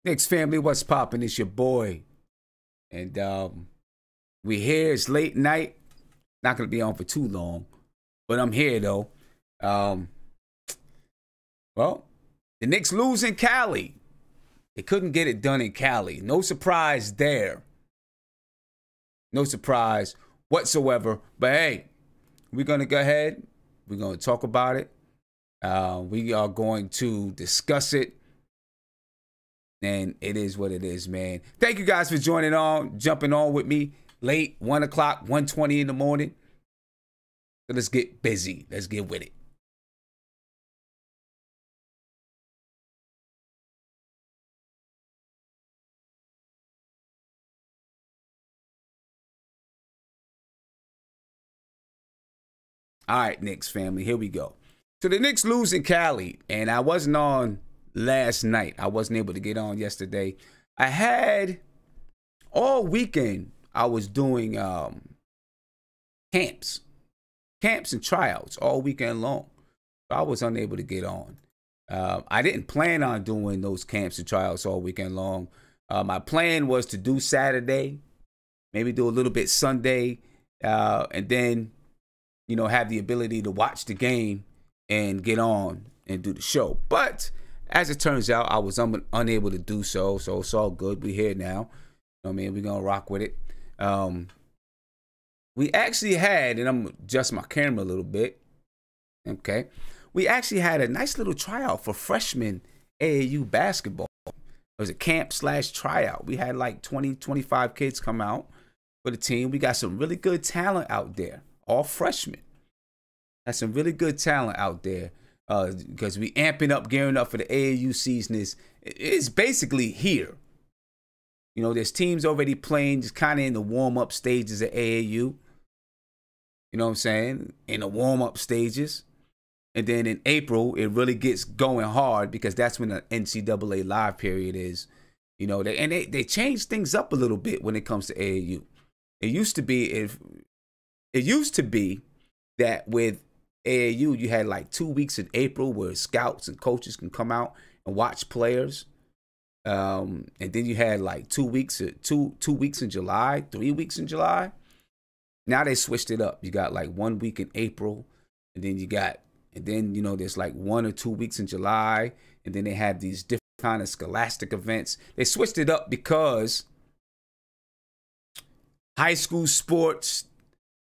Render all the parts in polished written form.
Knicks family, what's poppin'? It's your boy. And we here. It's late night. Not gonna be on for too long. But I'm here though. Um, well, the Knicks lose in Cali. They couldn't get it done in Cali. No surprise there. No surprise whatsoever. But hey, we're gonna go ahead. We're gonna talk about it. We are going to discuss it. And it is what it is, man. Thank you guys for jumping on with me late, 1 o'clock, 1:20 in the morning. So let's get busy. Let's get with it. All right, Knicks family, here we go. So the Knicks lose in Cali, and I wasn't on last night. I wasn't able to get on yesterday. I had all weekend, I was doing camps and tryouts all weekend long. So I was unable to get on. I didn't plan on doing those camps and tryouts all weekend long. My plan was to do Saturday, maybe do a little bit Sunday, and then, have the ability to watch the game and get on and do the show. But as it turns out, I was unable to do so. So it's all good. We're here now. We're going to rock with it. We actually had, and I'm going to adjust my camera a little bit. Okay. We actually had a nice little tryout for freshman AAU basketball. It was a camp/tryout. We had like 20, 25 kids come out for the team. We got some really good talent out there, all freshmen. Got some really good talent out there because we amping up, gearing up for the AAU season. Is basically here. There's teams already playing, just kind of in the warm-up stages of AAU. You know what I'm saying? In the warm-up stages. And then in April, it really gets going hard because that's when the NCAA live period is. They changed things up a little bit when it comes to AAU. It used to be that with AAU, you had like 2 weeks in April where scouts and coaches can come out and watch players. And then you had like 2 weeks, two weeks in July, 3 weeks in July. Now they switched it up. You got like 1 week in April, and then there's like 1 or 2 weeks in July, and then they have these different kind of scholastic events. They switched it up because high school sports,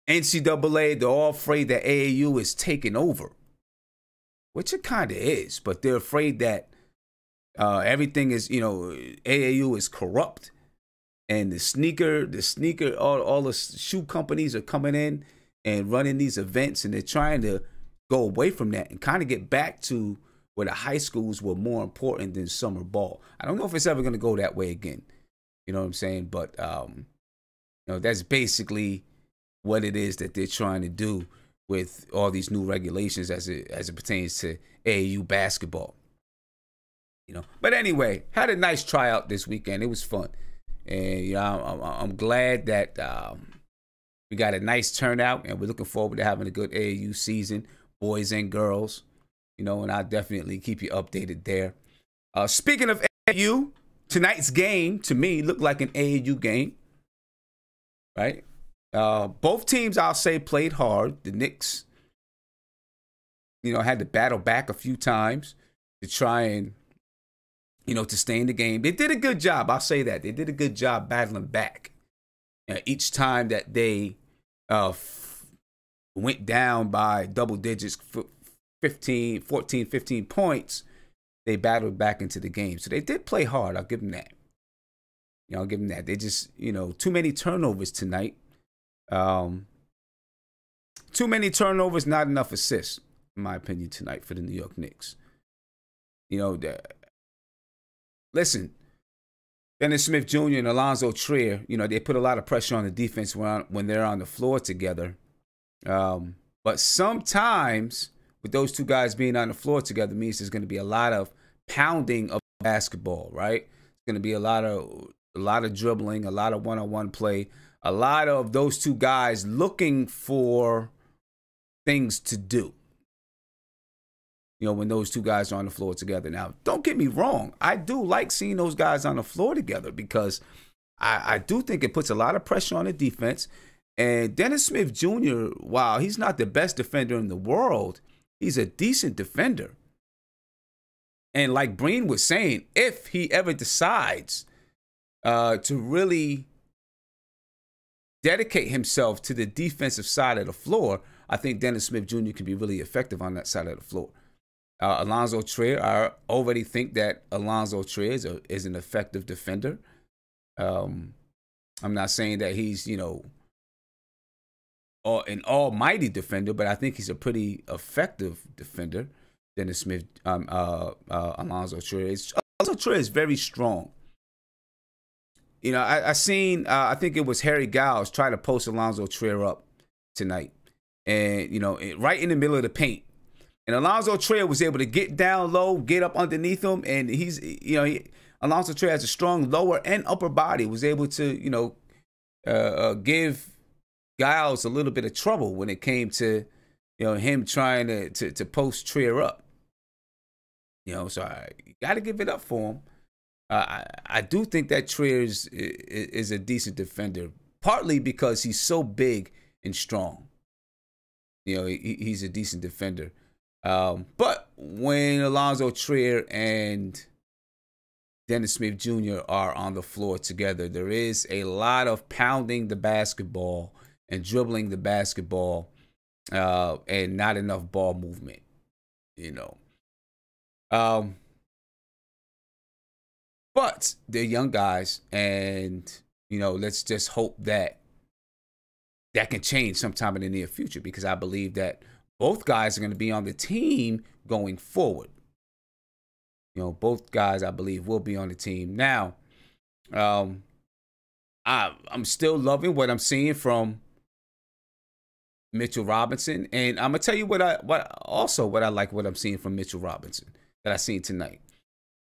NCAA, they're all afraid that AAU is taking over, which it kind of is, but they're afraid that everything is, AAU is corrupt, and all the shoe companies are coming in and running these events, and they're trying to go away from that and kind of get back to where the high schools were more important than summer ball. I don't know if it's ever going to go that way again. You know what I'm saying? But that's basically what it is that they're trying to do with all these new regulations as it pertains to AAU basketball. But anyway, had a nice tryout this weekend. It was fun, and I'm glad that we got a nice turnout, and we're looking forward to having a good AAU season, boys and girls. And I'll definitely keep you updated there. Speaking of AAU, tonight's game to me looked like an AAU game, right? Both teams, I'll say, played hard. The Knicks, had to battle back a few times to try and, to stay in the game. They did a good job. I'll say that. They did a good job battling back. Each time that they went down by double digits, 14, 15 points, they battled back into the game. So they did play hard. I'll give them that. I'll give them that. They just, too many turnovers tonight. Too many turnovers, not enough assists, in my opinion, tonight for the New York Knicks. Listen, Dennis Smith Jr. and Allonzo Trier, they put a lot of pressure on the defense when they're on the floor together. But sometimes with those two guys being on the floor together means there's going to be a lot of pounding of basketball, right? It's going to be a lot of dribbling, a lot of one-on-one play, a lot of those two guys looking for things to do. when those two guys are on the floor together. Now, don't get me wrong. I do like seeing those guys on the floor together because I do think it puts a lot of pressure on the defense. And Dennis Smith Jr., while he's not the best defender in the world, he's a decent defender. And like Breen was saying, if he ever decides to really dedicate himself to the defensive side of the floor, I think Dennis Smith Jr. can be really effective on that side of the floor. Allonzo Trier, I already think that Allonzo Trier is an effective defender. I'm not saying that he's, an almighty defender, but I think he's a pretty effective defender. Dennis Smith, Allonzo Trier. Allonzo Trier is very strong. I seen, I think it was Harry Giles try to post Allonzo Trier up tonight. And, right in the middle of the paint. And Allonzo Trier was able to get down low, get up underneath him. And Allonzo Trier has a strong lower and upper body, was able to, give Giles a little bit of trouble when it came to, him trying to post Trier up. So you got to give it up for him. I do think that Trier is a decent defender, partly because he's so big and strong. He's a decent defender. But when Allonzo Trier and Dennis Smith Jr. are on the floor together, there is a lot of pounding the basketball and dribbling the basketball and not enough ball movement, But they're young guys, and, let's just hope that can change sometime in the near future, because I believe that both guys are going to be on the team going forward. Both guys, I believe, will be on the team. Now, I'm still loving what I'm seeing from Mitchell Robinson, and I'm gonna tell you what I like what I'm seeing from Mitchell Robinson that I seen tonight.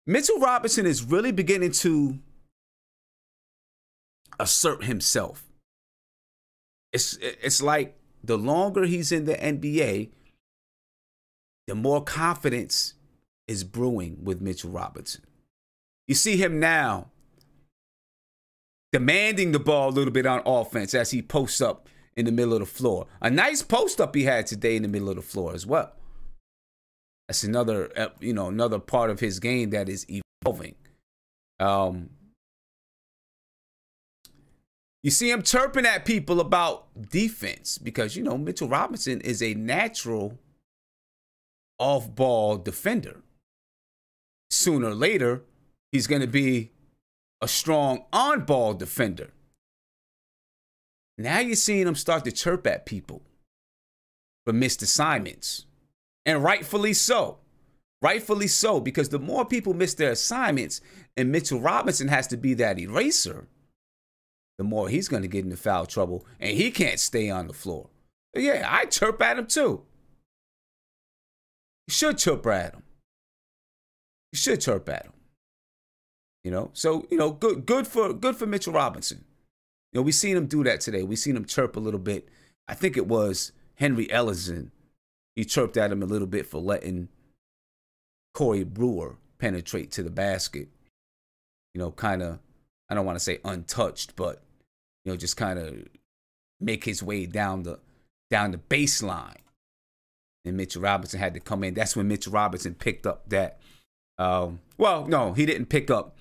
Mitchell Robinson is really beginning to assert himself. It's like the longer he's in the NBA, the more confidence is brewing with Mitchell Robinson. You see him now demanding the ball a little bit on offense as he posts up in the middle of the floor. A nice post up he had today in the middle of the floor as well. That's another part of his game that is evolving. You see him chirping at people about defense because, Mitchell Robinson is a natural off-ball defender. Sooner or later, he's going to be a strong on-ball defender. Now you're seeing him start to chirp at people for missed assignments. And rightfully so. Rightfully so, because the more people miss their assignments and Mitchell Robinson has to be that eraser, the more he's going to get into foul trouble and he can't stay on the floor. But yeah, I chirp at him too. You should chirp at him. You should chirp at him. So, good for Mitchell Robinson. We seen him do that today. We seen him chirp a little bit. I think it was Henry Ellison. He chirped at him a little bit for letting Corey Brewer penetrate to the basket. Kind of, I don't want to say untouched, but, just kind of make his way down the baseline. And Mitchell Robinson had to come in. That's when Mitchell Robinson picked up that. No, he didn't pick up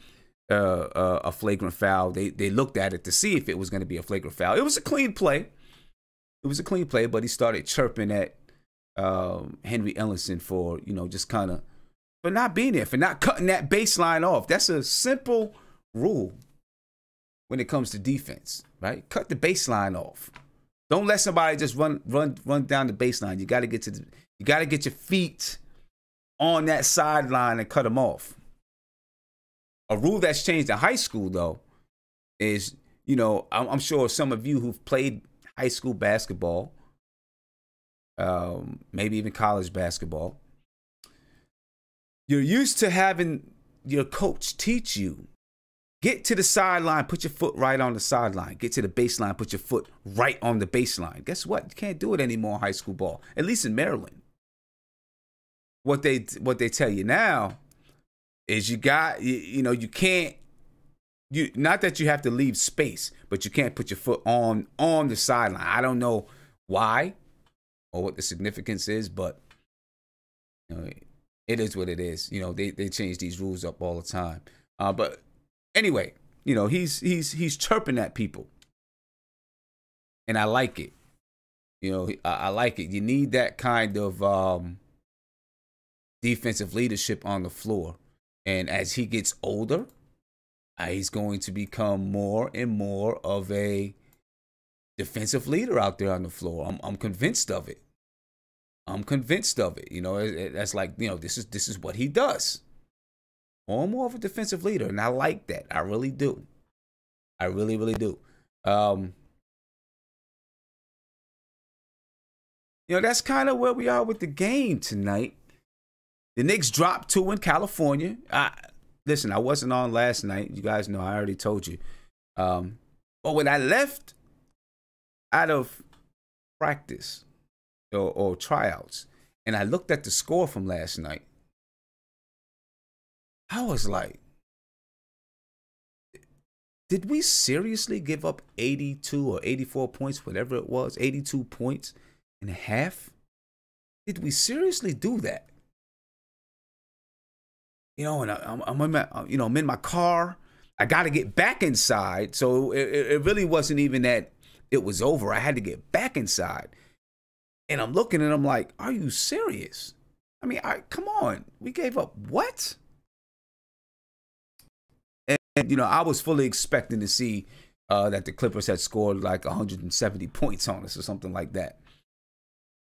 a flagrant foul. They looked at it to see if it was going to be a flagrant foul. It was a clean play. But he started chirping at Henry Ellison for, just kind of, for not being there, for not cutting that baseline off. That's a simple rule when it comes to defense, right? Cut the baseline off. Don't let somebody just run down the baseline. You got to get your feet on that sideline and cut them off. A rule that's changed in high school, though, is, I'm sure some of you who've played high school basketball, maybe even college basketball, you're used to having your coach teach you, get to the sideline, put your foot right on the sideline. Get to the baseline, put your foot right on the baseline. Guess what? You can't do it anymore in high school ball, at least in Maryland. what they tell you now is you can't, not that you have to leave space, but you can't put your foot on the sideline. I don't know why or what the significance is, but it is what it is. They change these rules up all the time. But anyway, he's chirping at people, and I like it. I like it. You need that kind of defensive leadership on the floor, and as he gets older, he's going to become more and more of a defensive leader out there on the floor. I'm convinced of it. That's like, this is what he does. More and more of a defensive leader, and I like that. I really do. I really, really do. That's kind of where we are with the game tonight. The Knicks dropped 2 in California. Listen, I wasn't on last night. You guys know I already told you. But when I left out of practice or tryouts, and I looked at the score from last night, I was like, did we seriously give up 82 or 84 points, whatever it was, 82 points in a half? Did we seriously do that? And I'm in my car. I got to get back inside. So it really wasn't even that it was over. I had to get back inside. And I'm looking and I'm like, are you serious? I mean, come on. We gave up what? And I was fully expecting to see that the Clippers had scored like 170 points on us or something like that.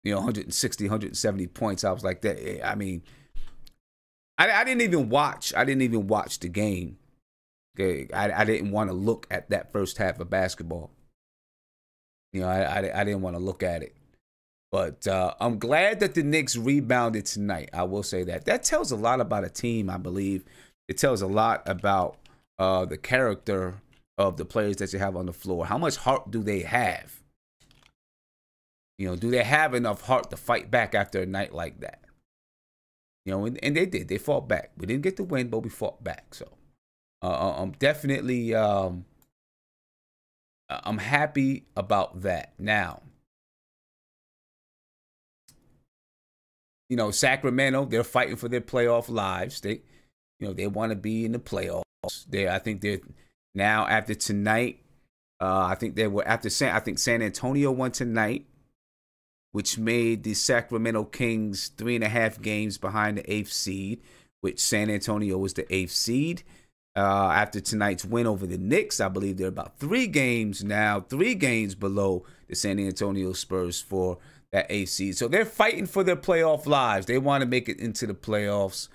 160, 170 points. I was like that. I mean, I didn't even watch. I didn't even watch the game. Okay, I didn't want to look at that first half of basketball. I didn't want to look at it. But I'm glad that the Knicks rebounded tonight. I will say that. That tells a lot about a team, I believe. It tells a lot about the character of the players that you have on the floor. How much heart do they have? Do they have enough heart to fight back after a night like that? And they did. They fought back. We didn't get the win, but we fought back. So I'm definitely I'm happy about that. Now, Sacramento, they're fighting for their playoff lives. They want to be in the playoffs. I think they're now after tonight. I think San Antonio won tonight, which made the Sacramento Kings 3.5 games behind the 8th seed, which San Antonio was the 8th seed. After tonight's win over the Knicks, I believe they're about 3 games below the San Antonio Spurs for that 8th seed. So they're fighting for their playoff lives. They want to make it into the playoffs.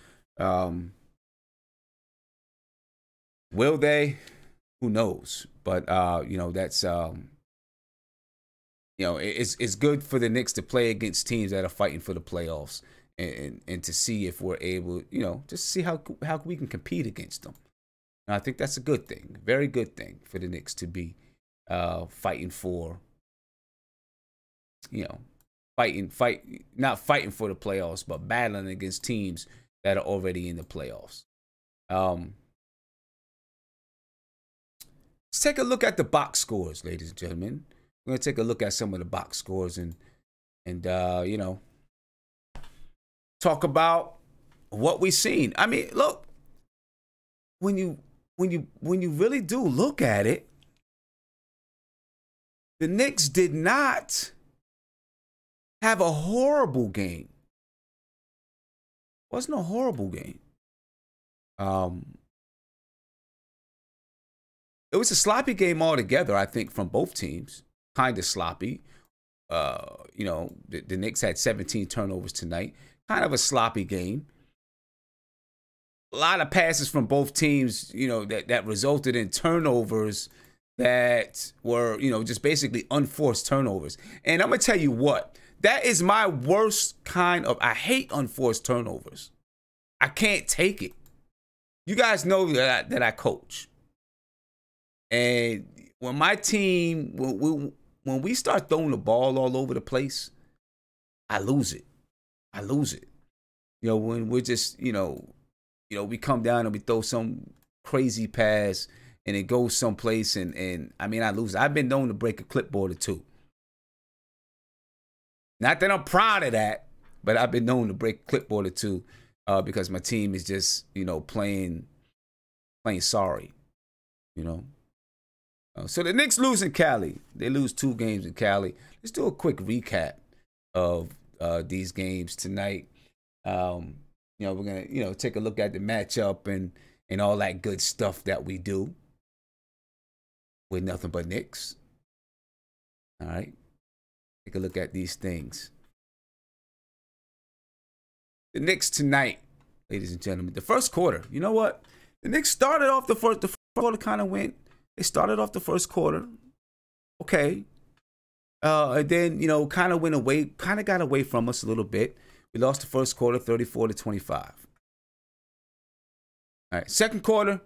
Will they? Who knows? But, that's... it's good for the Knicks to play against teams that are fighting for the playoffs and to see if we're able, just see how we can compete against them. And I think that's a good thing, very good thing for the Knicks to be fighting for, not fighting for the playoffs, but battling against teams that are already in the playoffs. Let's take a look at the box scores, ladies and gentlemen. We're going to take a look at some of the box scores and talk about what we've seen. I mean, look, when you really do look at it, the Knicks did not have a horrible game. It wasn't a horrible game. It was a sloppy game altogether, I think, from both teams. Kind of sloppy. The Knicks had 17 turnovers tonight. Kind of a sloppy game. A lot of passes from both teams, that resulted in turnovers that were, just basically unforced turnovers. And I'm going to tell you what, that is my worst kind of, I hate unforced turnovers. I can't take it. You guys know that I coach. And when my team, when we start throwing the ball all over the place, I lose it. when we're just, we come down and we throw some crazy pass and it goes someplace and I mean, I lose. I've been known to break a clipboard or two. Not that I'm proud of that, but I've been known to break a clipboard or two because my team is just, playing sorry, So the Knicks lose in Cali. They lose 2 games in Cali. Let's do a quick recap of these games tonight. We're gonna, take a look at the matchup and all that good stuff that we do with Nothing But Knicks. All right, take a look at these things. The Knicks tonight, ladies and gentlemen. The first quarter. You know what? The Knicks started off the first quarter kind of went. They started off the first quarter. Okay. And then, kind of went away, kind of got away from us a little bit. We lost the first quarter 34-25. All right. Second quarter,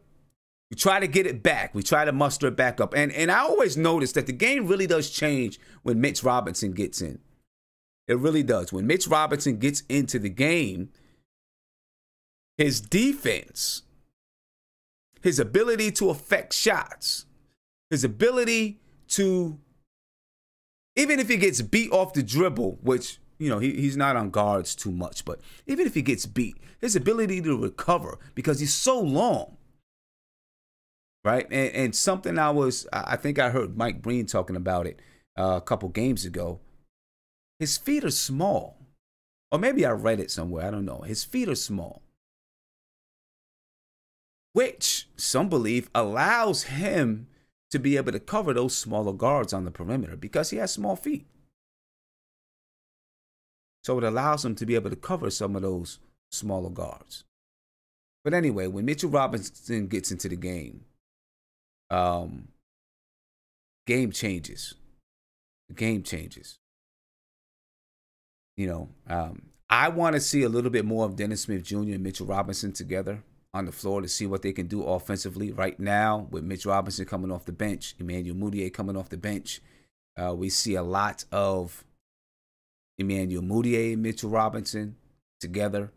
we try to get it back. We try to muster it back up. And I always notice that the game really does change when Mitch Robinson gets in. It really does. When Mitch Robinson gets into the game, his defense, his ability to affect shots, his ability to, even if he gets beat off the dribble, which, he's not on guards too much, but even if he gets beat, his ability to recover because he's so long, right? And something I think I heard Mike Breen talking about it a couple games ago. His feet are small. Or maybe I read it somewhere. I don't know. His feet are small. Which some believe allows him to be able to cover those smaller guards on the perimeter because he has small feet. So it allows him to be able to cover some of those smaller guards. But anyway, when Mitchell Robinson gets into the game, game changes. The game changes. I want to see a little bit more of Dennis Smith Jr. and Mitchell Robinson together on the floor to see what they can do offensively. Right now, with Mitch Robinson coming off the bench, Emmanuel Mudiay coming off the bench, we see a lot of Emmanuel Mudiay and Mitchell Robinson together.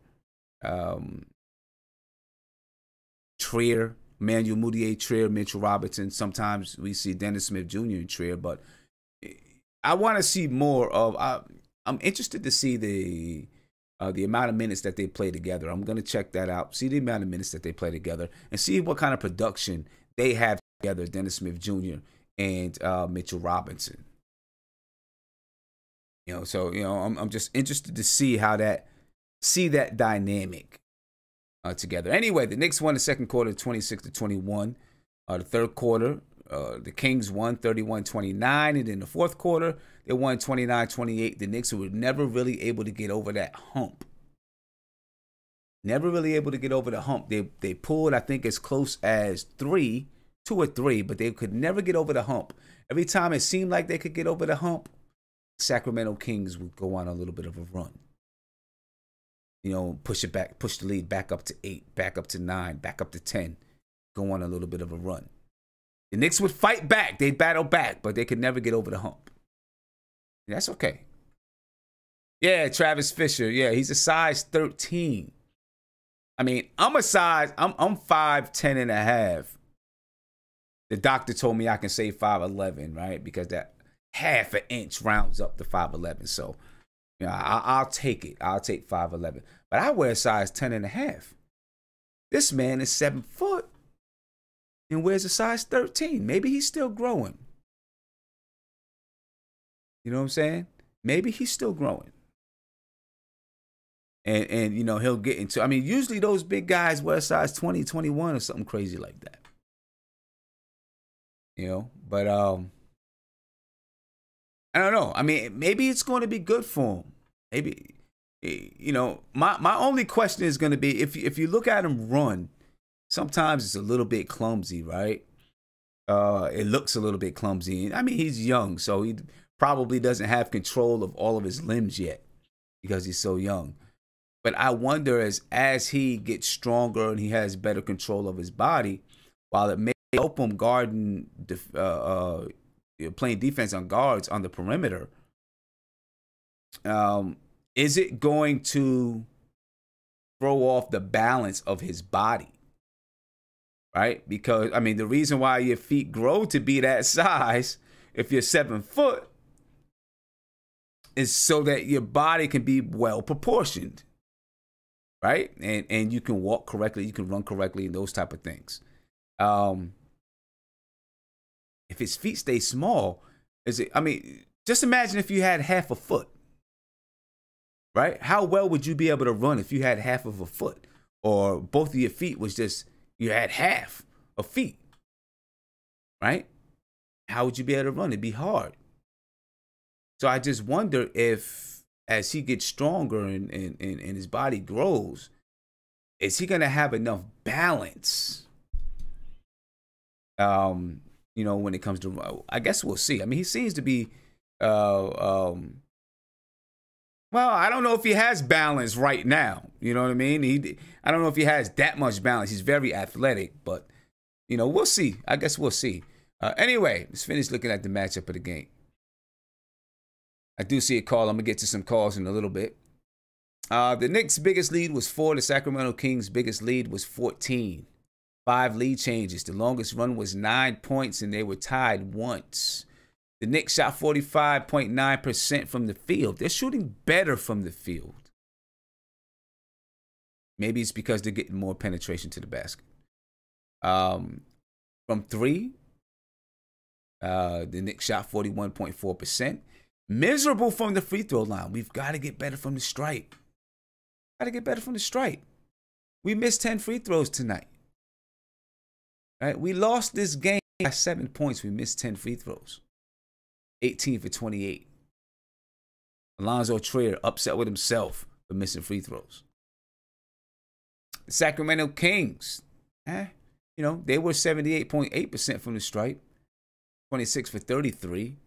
Trier, Emmanuel Mudiay, Trier, Mitchell Robinson. Sometimes we see Dennis Smith Jr. and Trier, but I want to see more of. I'm interested to see the amount of minutes that they play together. I'm going to check that out, see the amount of minutes that they play together, and see what kind of production they have together, Dennis Smith Jr. and Mitchell Robinson. I'm just interested to see that dynamic together. Anyway, the Knicks won the second quarter 26-21. The third quarter, the Kings won 31-29, and in the fourth quarter, they won 29-28. The Knicks were never really able to get over that hump. Never really able to get over the hump. They pulled, I think, as close as 2 or 3, but they could never get over the hump. Every time it seemed like they could get over the hump, Sacramento Kings would go on a little bit of a run. Push the lead back up to 8, back up to 9, back up to 10, go on a little bit of a run. The Knicks would fight back. They'd battle back, but they could never get over the hump. And that's okay. Yeah, Travis Fisher. Yeah, he's a size 13. I mean, I'm 5'10 and a half. The doctor told me I can say 5'11, right? Because that half an inch rounds up to 5'11. So, I'll take it. I'll take 5'11. But I wear a size 10 and a half. This man is 7 foot and wears a size 13. Maybe he's still growing. You know what I'm saying? Maybe he's still growing. And he'll get into, usually those big guys wear a size 20, 21 or something crazy like that. But I don't know. Maybe it's going to be good for him. Maybe, my only question is going to be if you look at him run, sometimes it's a little bit clumsy, right? It looks a little bit clumsy. He's young, so he probably doesn't have control of all of his limbs yet because he's so young. But I wonder as he gets stronger and he has better control of his body, while it may help him guarding, playing defense on guards on the perimeter, is it going to throw off the balance of his body, right? Because, I mean, the reason why your feet grow to be that size, if you're 7 foot, is so that your body can be well proportioned, right? And you can walk correctly, you can run correctly, and those type of things. If his feet stay small, just imagine if you had half a foot, right? How well would you be able to run if you had half of a foot, or both of your feet was just, you had half a feet, right? How would you be able to run? It'd be hard. So I just wonder if, as he gets stronger and his body grows, is he going to have enough balance? When it comes to, I guess we'll see. I mean, he seems to be, well, I don't know if he has balance right now. You know what I mean? I don't know if he has that much balance. He's very athletic, but, we'll see. I guess we'll see. Anyway, let's finish looking at the matchup of the game. I do see a call. I'm going to get to some calls in a little bit. The Knicks' biggest lead was 4. The Sacramento Kings' biggest lead was 14. 5 lead changes. The longest run was 9 points, and they were tied once. The Knicks shot 45.9% from the field. They're shooting better from the field. Maybe it's because they're getting more penetration to the basket. From 3, the Knicks shot 41.4%. Miserable from the free throw line. We've got to get better from the stripe. We missed 10 free throws tonight. Right? We lost this game by 7 points. We missed 10 free throws. 18 for 28. Allonzo Trier upset with himself for missing free throws. The Sacramento Kings, they were 78.8% from the stripe. 26 for 33.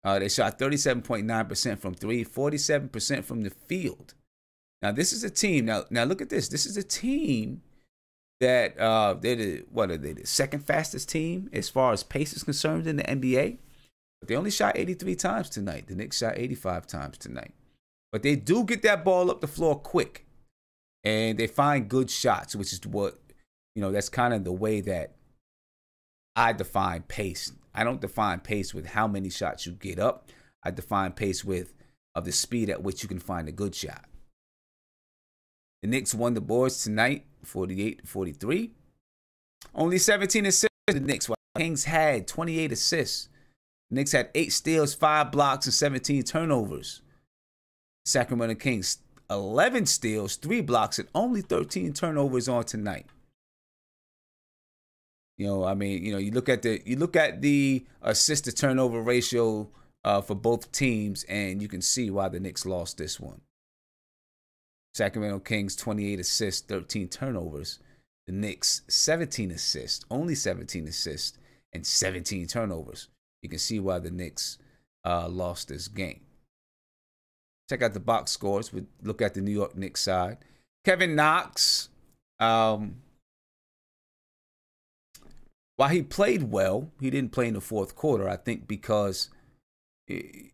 They shot 37.9% from 3, 47% from the field. Now, this is a team. Now look at this. This is a team that they're the second fastest team as far as pace is concerned in the NBA. But they only shot 83 times tonight. The Knicks shot 85 times tonight. But they do get that ball up the floor quick. And they find good shots, which is what, that's kind of the way that I define pace. I don't define pace with how many shots you get up. I define pace with the speed at which you can find a good shot. The Knicks won the boards tonight, 48-43. Only 17 assists for the Knicks, while the Kings had 28 assists. The Knicks had 8 steals, 5 blocks, and 17 turnovers. Sacramento Kings, 11 steals, 3 blocks, and only 13 turnovers on tonight. You look at the assist to turnover ratio for both teams, and you can see why the Knicks lost this one. Sacramento Kings 28 assists, 13 turnovers. The Knicks 17 assists, only 17 assists, and 17 turnovers. You can see why the Knicks lost this game. Check out the box scores. We look at the New York Knicks side. Kevin Knox. While he played well, he didn't play in the fourth quarter. I think because Coach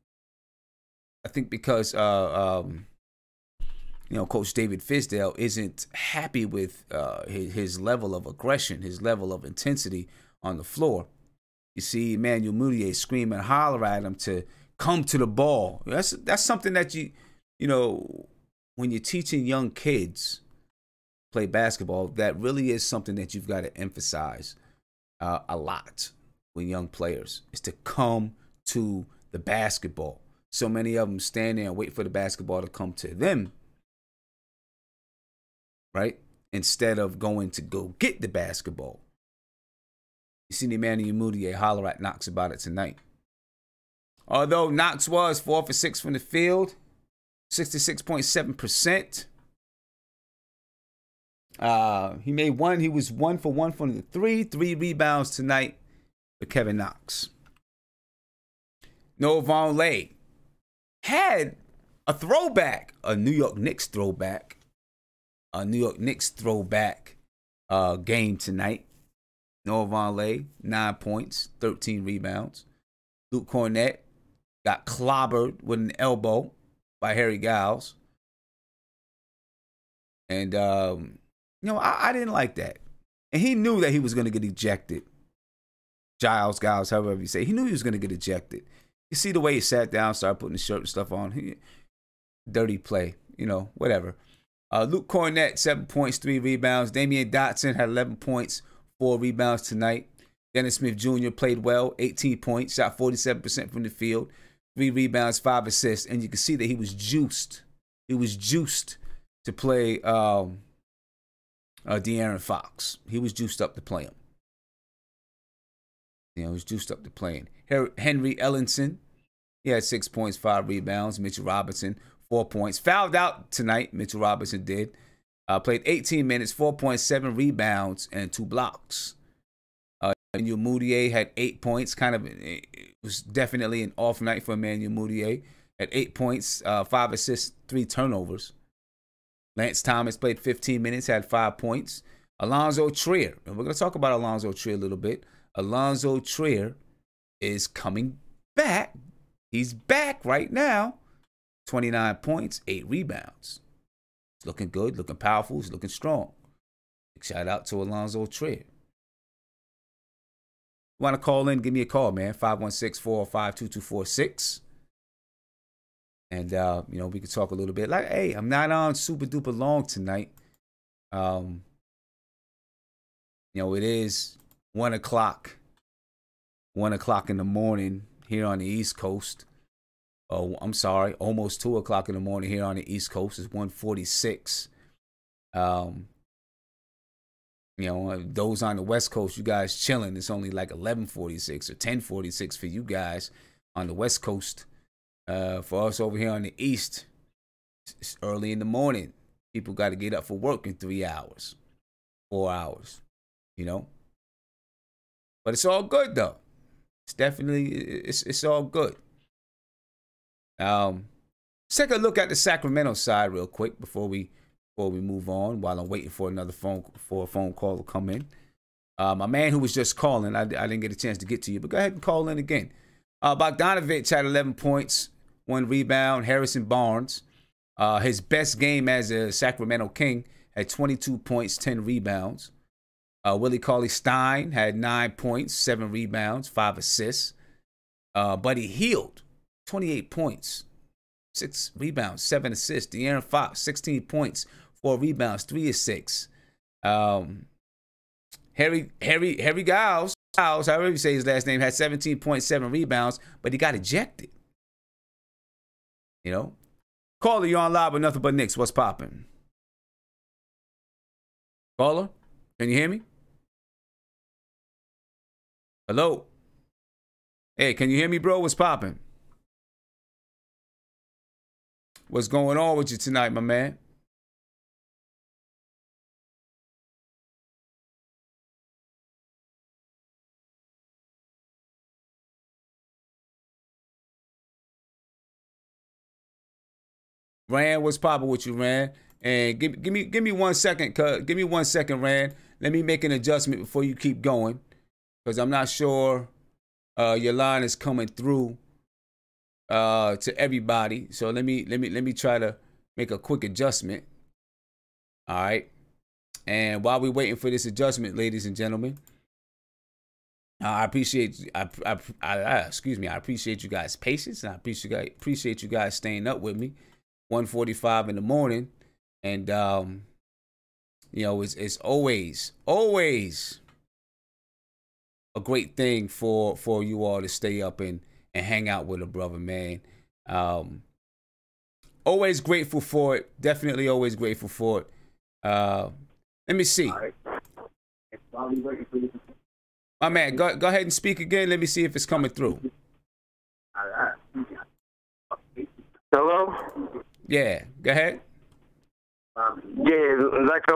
David Fizdale isn't happy with his level of aggression, his level of intensity on the floor. You see Emmanuel Mudiay scream and holler at him to come to the ball. That's something that when you're teaching young kids play basketball, that really is something that you've got to emphasize a lot with young players, is to come to the basketball. So many of them stand there and wait for the basketball to come to them, right? Instead of going to go get the basketball. You see the Emmanuel Mudiay holler at Knox about it tonight. Although Knox was 4 for 6 from the field, 66.7%. He was 1 for 1 from the 3 rebounds tonight for Kevin Knox. Noah Vonleh had a throwback, a New York Knicks throwback game tonight. Noah Vonleh, 9 points, 13 rebounds. Luke Cornett got clobbered with an elbow by Harry Giles. And, I didn't like that. And he knew that he was going to get ejected. Giles, however you say. He knew he was going to get ejected. You see the way he sat down, started putting the shirt and stuff on. Dirty play, whatever. Luke Cornett, 7 points, 3 rebounds. Damian Dotson had 11 points, 4 rebounds tonight. Dennis Smith Jr. played well, 18 points, shot 47% from the field, 3 rebounds, 5 assists. And you can see that he was juiced. He was juiced to play De'Aaron Fox. He was juiced up to play him. He was juiced up to play him. Henry Ellenson, he had 6 points, 5 rebounds. Mitchell Robinson, 4 points. Fouled out tonight, Mitchell Robinson did. Played 18 minutes, 4.7 rebounds, and 2 blocks. Emmanuel Mudiay had 8 points. It was definitely an off night for Emmanuel Mudiay. At 8 points, 5 assists, 3 turnovers. Lance Thomas played 15 minutes, had 5 points. Allonzo Trier, and we're going to talk about Allonzo Trier a little bit. Allonzo Trier is coming back. He's back right now. 29 points, 8 rebounds. He's looking good, looking powerful, he's looking strong. Shout out to Allonzo Trier. You want to call in, give me a call, man. 516-405-2246. And, we can talk a little bit. Hey, I'm not on super duper long tonight. It is 1 o'clock. 1 o'clock in the morning here on the East Coast. Oh, I'm sorry, almost 2 o'clock in the morning here on the East Coast. It's 1:46. Those on the West Coast, you guys chilling. It's only like 11:46 or 10:46 for you guys on the West Coast. For us over here on the East, it's early in the morning. People got to get up for work in 3 hours, 4 hours, But it's all good though. It's definitely it's all good. Let's take a look at the Sacramento side real quick before we move on. While I'm waiting for a phone call to come in. My man who was just calling, I didn't get a chance to get to you, but go ahead and call in again. Bogdanovich had 11 points, 1 rebound. Harrison Barnes, his best game as a Sacramento King, had 22 points, 10 rebounds. Willie Cauley-Stein had 9 points, 7 rebounds, 5 assists. Buddy Hield, 28 points, 6 rebounds, 7 assists. De'Aaron Fox, 16 points, 4 rebounds, 3 assists. Harry Giles, however you say his last name, had 17.7 rebounds, but he got ejected. Caller, you're on live with Nothing But Knicks. What's popping? Caller, can you hear me? Hello? Hey, can you hear me, bro? What's popping? What's going on with you tonight, my man? Rand, what's popping with you, Rand? And give me 1 second, give me 1 second, Rand. Let me make an adjustment before you keep going, because I'm not sure your line is coming through to everybody. So let me try to make a quick adjustment. All right. And while we're waiting for this adjustment, ladies and gentlemen, I appreciate I appreciate you guys' patience, and I appreciate you guys staying up with me. 1:45 in the morning, and it's always a great thing for you all to stay up and hang out with a brother, man. Always grateful for it. Definitely always grateful for it. Let me see. My man, go ahead and speak again. Let me see if it's coming through. Hello? Yeah, go ahead. Yeah, like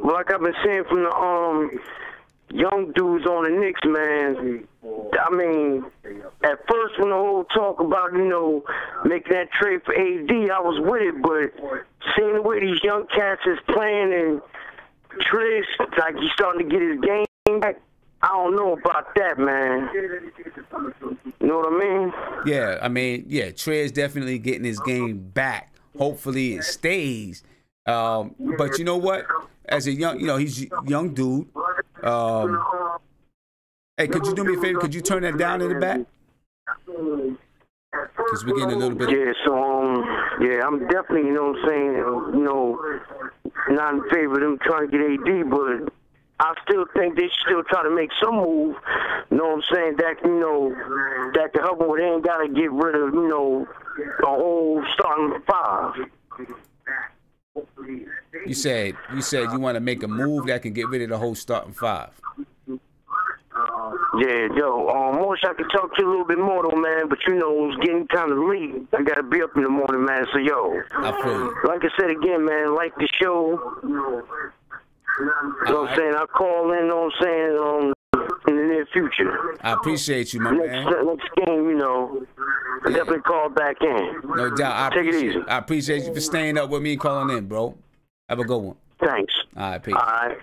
like I've been saying from the young dudes on the Knicks, man. I mean, at first when the whole talk about, making that trade for AD, I was with it, but seeing the way these young cats is playing and Trish, like he's starting to get his game back, I don't know about that, man. You know what I mean? Yeah, Trier is definitely getting his game back hopefully it stays. But you know what? As a young, he's a young dude. Hey, could you do me a favor? Could you turn that down in the back? Because we're getting a little bit. Yeah, so, I'm definitely, what I'm saying, not in favor of them trying to get AD, but I still think they should still try to make some move, you know what I'm saying, that can help them where they ain't got to get rid of, a whole starting five. You said you want to make a move that can get rid of the whole starting five. Yeah, yo, I wish I could talk to you a little bit more though, man, but it's getting kind of late. I gotta be up in the morning, man, so yo. I feel you. Like I said again, man, like the show. You know what I'm saying? I'll call in, in the near future. I appreciate you, my man. Next game, definitely call back in. No doubt. Take it easy. I appreciate you for staying up with me and calling in, bro. Have a good one. Thanks. All right, peace. All right.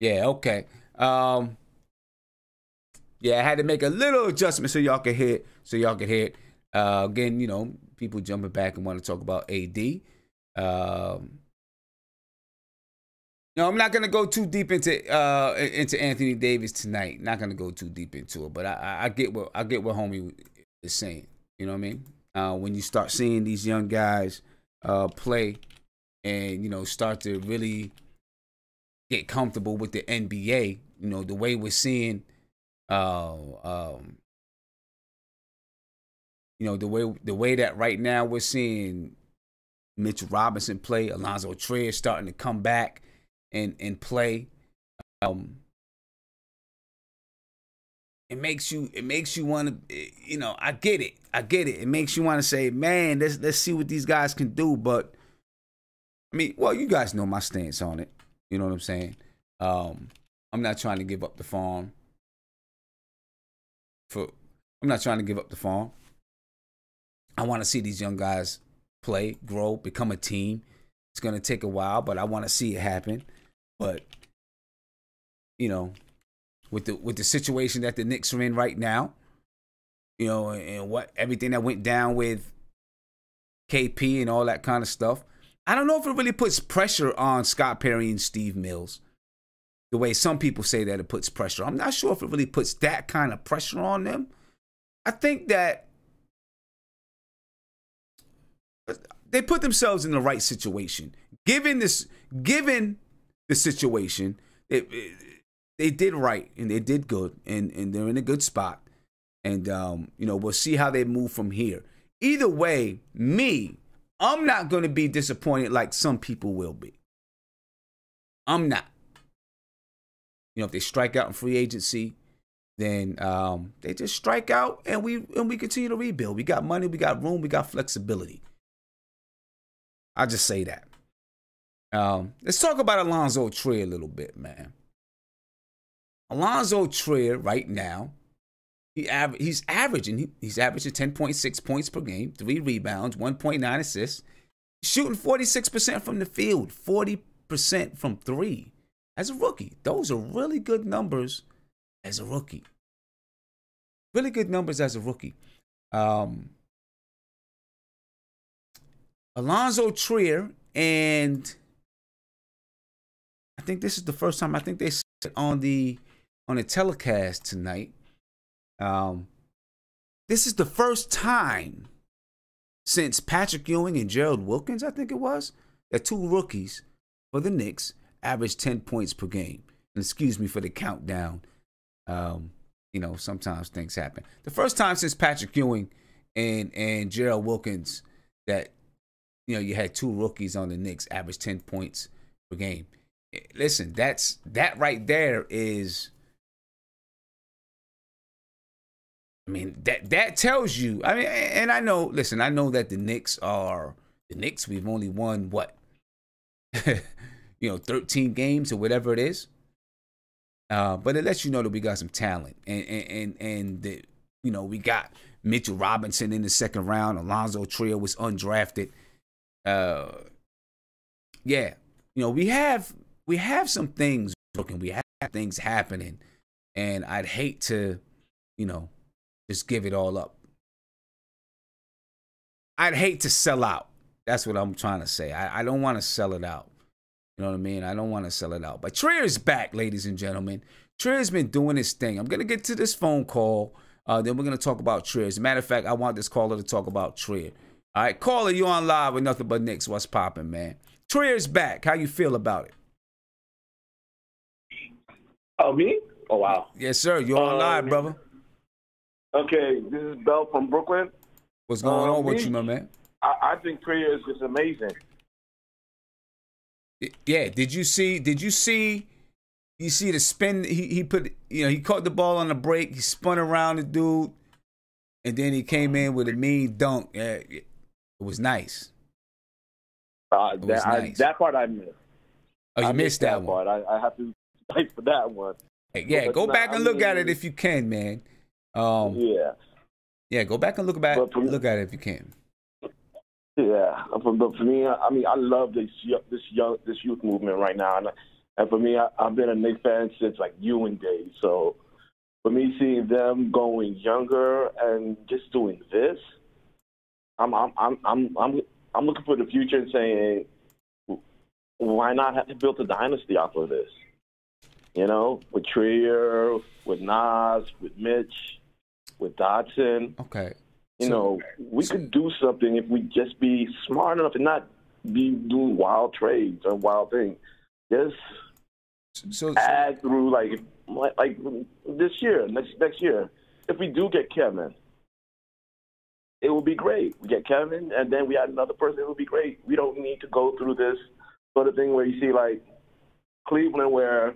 Yeah, okay. I had to make a little adjustment so y'all could hear it. Again, people jumping back and want to talk about AD. I'm not gonna go too deep into Anthony Davis tonight. Not gonna go too deep into it, but I get what homie is saying. You know what I mean? When you start seeing these young guys play and start to really get comfortable with the NBA, the way we're seeing the way that right now we're seeing Mitchell Robinson play, Allonzo Trier starting to come back and play. It makes you want to, I get it. It makes you want to say, man, let's see what these guys can do. But I mean, well, you guys know my stance on it. You know what I'm saying? I'm not trying to give up the farm. I'm not trying to give up the farm. I want to see these young guys play, grow, become a team. It's going to take a while, but I want to see it happen. But with the situation that the Knicks are in right now, and everything that went down with KP and all that kind of stuff, I don't know if it really puts pressure on Scott Perry and Steve Mills the way some people say that it puts pressure. I'm not sure if it really puts that kind of pressure on them. I think that they put themselves in the right situation. Given the situation, they did right and they did good and they're in a good spot. And we'll see how they move from here. Either way, I'm not going to be disappointed like some people will be. I'm not. If they strike out in free agency, then they just strike out and we continue to rebuild. We got money, we got room, we got flexibility. I'll just say that. Let's talk about Allonzo Trier a little bit, man. Allonzo Trier right now, he's averaging 10.6 points per game, 3 rebounds, 1.9 assists, shooting 46% from the field, 40% from 3 as a rookie. Those are really good numbers as a rookie. Really good numbers as a rookie. Allonzo Trier, and I think this is the first time, I think they said on the telecast tonight. This is the first time since Patrick Ewing and Gerald Wilkins, I think it was, that 2 rookies for the Knicks averaged 10 points per game. And excuse me for the countdown. Sometimes things happen. The first time since Patrick Ewing and Gerald Wilkins that you had 2 rookies on the Knicks average 10 points per game. Listen, that right there is, I mean, that tells you, I mean, and I know that the Knicks, we've only won what? 13 games or whatever it is. But it lets you know that we got some talent. And that, we got Mitchell Robinson in the second round. Allonzo Trier was undrafted. We have some things working. We have things happening. And I'd hate to, just give it all up. I'd hate to sell out. That's what I'm trying to say. I don't want to sell it out. You know what I mean? I don't want to sell it out. But Trier is back, ladies and gentlemen. Trier's been doing his thing. I'm going to get to this phone call. Then we're going to talk about Trier. As a matter of fact, I want this caller to talk about Trier. All right, caller, you on live with Nothing But Knicks. What's popping, man? Trier's back. How you feel about it? Oh, me? Oh, wow. Yes, sir. You're on live, brother. Okay, this is Bell from Brooklyn. What's going on with you, my man? I think Trier is just amazing. Yeah. Did you see? You see the spin? He put. He caught the ball on the break. He spun around the dude, and then he came in with a mean dunk. Yeah, it was nice. That part I missed. Oh, you missed that one. Part. I have to fight for that one. Yeah, go back and look at it if you can, man. Yeah, go back and look at it if you can. Yeah, but for me, I mean, I love this youth movement right now, and for me, I've been a Knicks fan since like Ewing days. So for me, seeing them going younger and just doing this, I'm looking for the future and saying, why not have to build a dynasty off of this? With Trier, with Nas, with Mitch, with Dotson. Okay. We could do something if we just be smart enough and not be doing wild trades or wild things. Just add through like this year, next year. If we do get Kevin, it will be great. We get Kevin, and then we add another person. It will be great. We don't need to go through this sort of thing where you see like Cleveland, where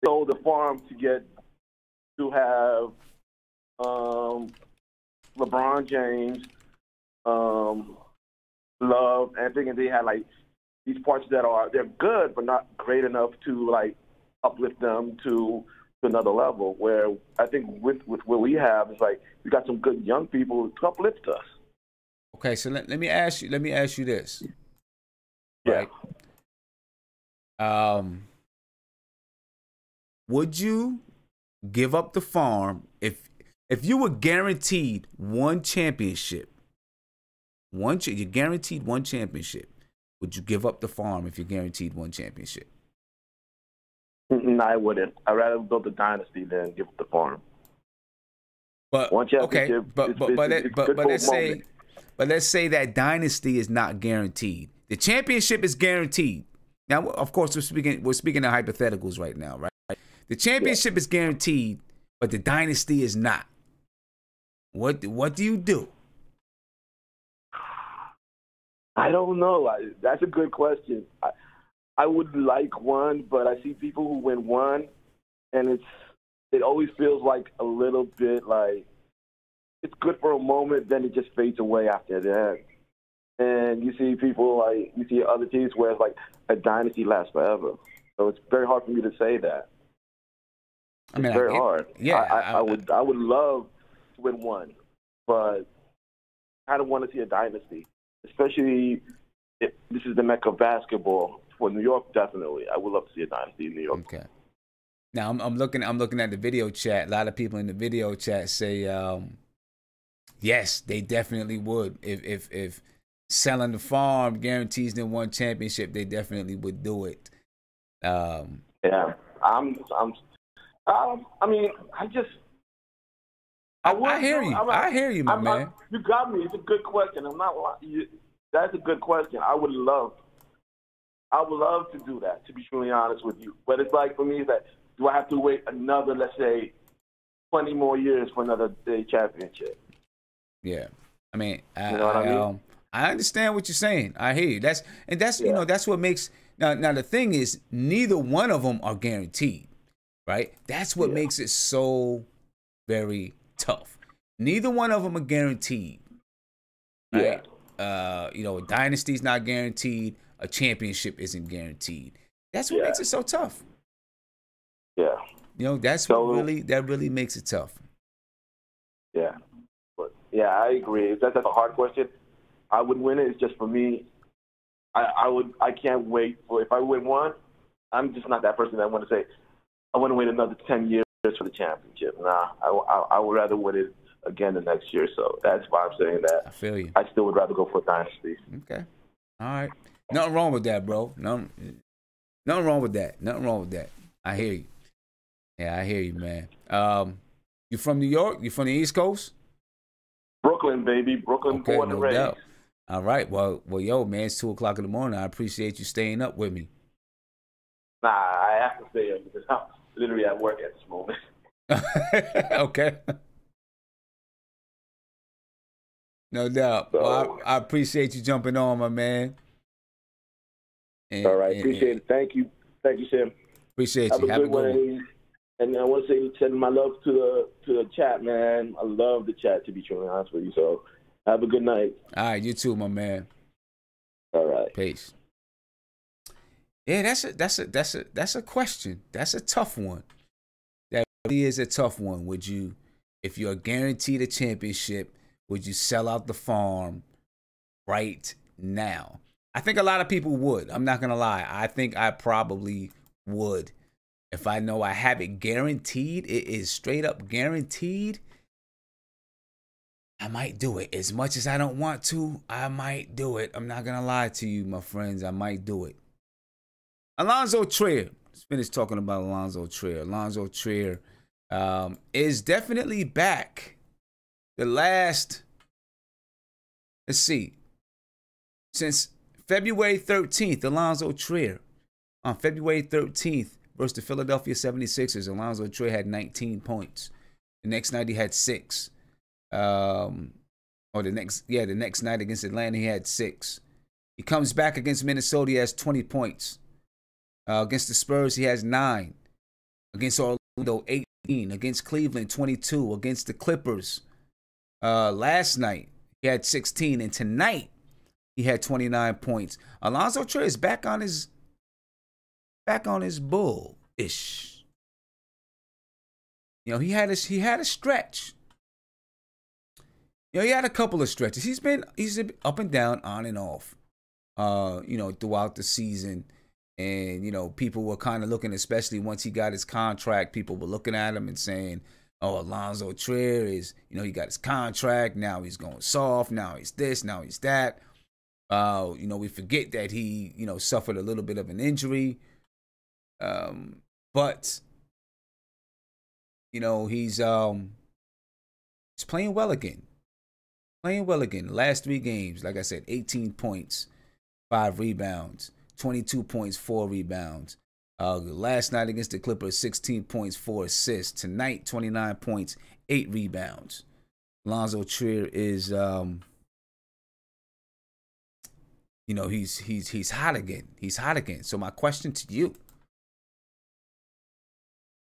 they sold the farm to have LeBron James, Love, and thinking they had like these parts they're good but not great enough to like uplift them to another level. Where I think with what we have is like we got some good young people to uplift us. Okay, so let me ask you this. Yeah. Right? Would you give up the farm if you were guaranteed one championship? You're guaranteed one championship. Would you give up the farm if you're guaranteed one championship? No, I wouldn't. I'd rather build a dynasty than give up the farm. But one championship. Okay, but let's say that dynasty is not guaranteed. The championship is guaranteed. Now, of course, we're speaking of hypotheticals right now, right? The championship is guaranteed, but the dynasty is not. What do you do? I don't know. That's a good question. I would like one, but I see people who win one, and it always feels like a little bit like it's good for a moment, then it just fades away after that. And you see you see other teams where it's like a dynasty lasts forever. So it's very hard for me to say that. It's very hard. Yeah, I would love to win one, but I don't want to see a dynasty, especially if this is the Mecca of basketball for New York. Definitely, I would love to see a dynasty in New York. Okay. Now I'm looking at the video chat. A lot of people in the video chat say yes, they definitely would. If selling the farm guarantees them one championship, they definitely would do it. Yeah, I hear you. I hear you, my man. You got me. It's a good question. That's a good question. I would love to do that, to be truly honest with you. But it's like for me, is that do I have to wait another, let's say, 20 more years for another championship? Yeah, I mean, you know what I mean? I understand what you're saying. I hear you. That's that's what makes now the thing is neither one of them are guaranteed, right? That's what makes it so very tough. Neither one of them are guaranteed. Right? Yeah. A dynasty's not guaranteed. A championship isn't guaranteed. That's what makes it so tough. Yeah. That really makes it tough. Yeah. But I agree. That's a hard question. I would win it. It's just for me. I can't wait for if I win one. I'm just not that person that want to say I want to wait another 10 years for the championship. Nah, I would rather win it again the next year. So that's why I'm saying that. I feel you. I still would rather go for a dynasty. Okay. All right. Nothing wrong with that, bro. Nothing wrong with that. Nothing wrong with that. I hear you. Yeah, I hear you, man. You from New York? You from the East Coast? Brooklyn, baby. Brooklyn, Okay, born and no raised. doubt. All right. Well, yo, man, it's 2:00 in the morning. I appreciate you staying up with me. Nah, I have to stay up because I'm literally at work at this moment. Okay. No doubt. So, Well, I appreciate you jumping on, my man. All right. Appreciate it. Thank you. Thank you, Sam. Appreciate Have you. a Have a good good one. one. And I want to send my love to the chat, man. I love the chat, to be truly honest with you. So have a good night. All right, you too, my man. All right. Peace. Yeah, that's a question. That's a tough one. That really is a tough one. Would you, if you're guaranteed a championship, would you sell out the farm right now? I think a lot of people would. I'm not gonna lie. I think I probably would. If I know I have it guaranteed, it is straight up guaranteed, I might do it. As much as I don't want to, I might do it. I'm not going to lie to you, my friends. I might do it. Allonzo Trier. Let's finish talking about Allonzo Trier. Allonzo Trier is definitely back. Let's see. Since February 13th, Allonzo Trier. On February 13th, versus the Philadelphia 76ers, Allonzo Trier had 19 points. The next night he had 6. The next night against Atlanta he had 6. He comes back against Minnesota, he has 20 points. Against the Spurs he has 9. Against Orlando 18. Against Cleveland 22. Against the Clippers last night he had 16, and tonight he had 29 points. Allonzo Trier is back on his bull-ish. You know, he had a stretch. You know, he had a couple of stretches. He's been up and down, on and off, throughout the season. And, people were kind of looking, especially once he got his contract, people were looking at him and saying, oh, Allonzo Trier is, he got his contract. Now he's going soft. Now he's this. Now he's that. We forget that he, suffered a little bit of an injury. But he's playing well again. Last 3 games, like I said, 18 points, 5 rebounds, 22 points, 4 rebounds. Last night against the Clippers, 16 points, 4 assists. Tonight, 29 points, 8 rebounds. Allonzo Trier is he's hot again. He's hot again. So my question to you,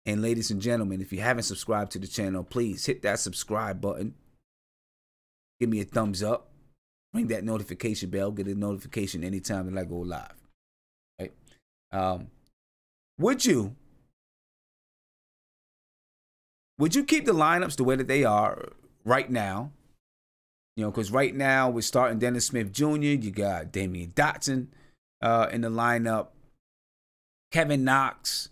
and ladies and gentlemen, if you haven't subscribed to the channel, please hit that subscribe button. Give me a thumbs up. Ring that notification bell. Get a notification anytime that I go live. Right? Would you keep the lineups the way that they are right now? Because right now we're starting Dennis Smith Jr. You got Damian Dotson in the lineup. Kevin Knox.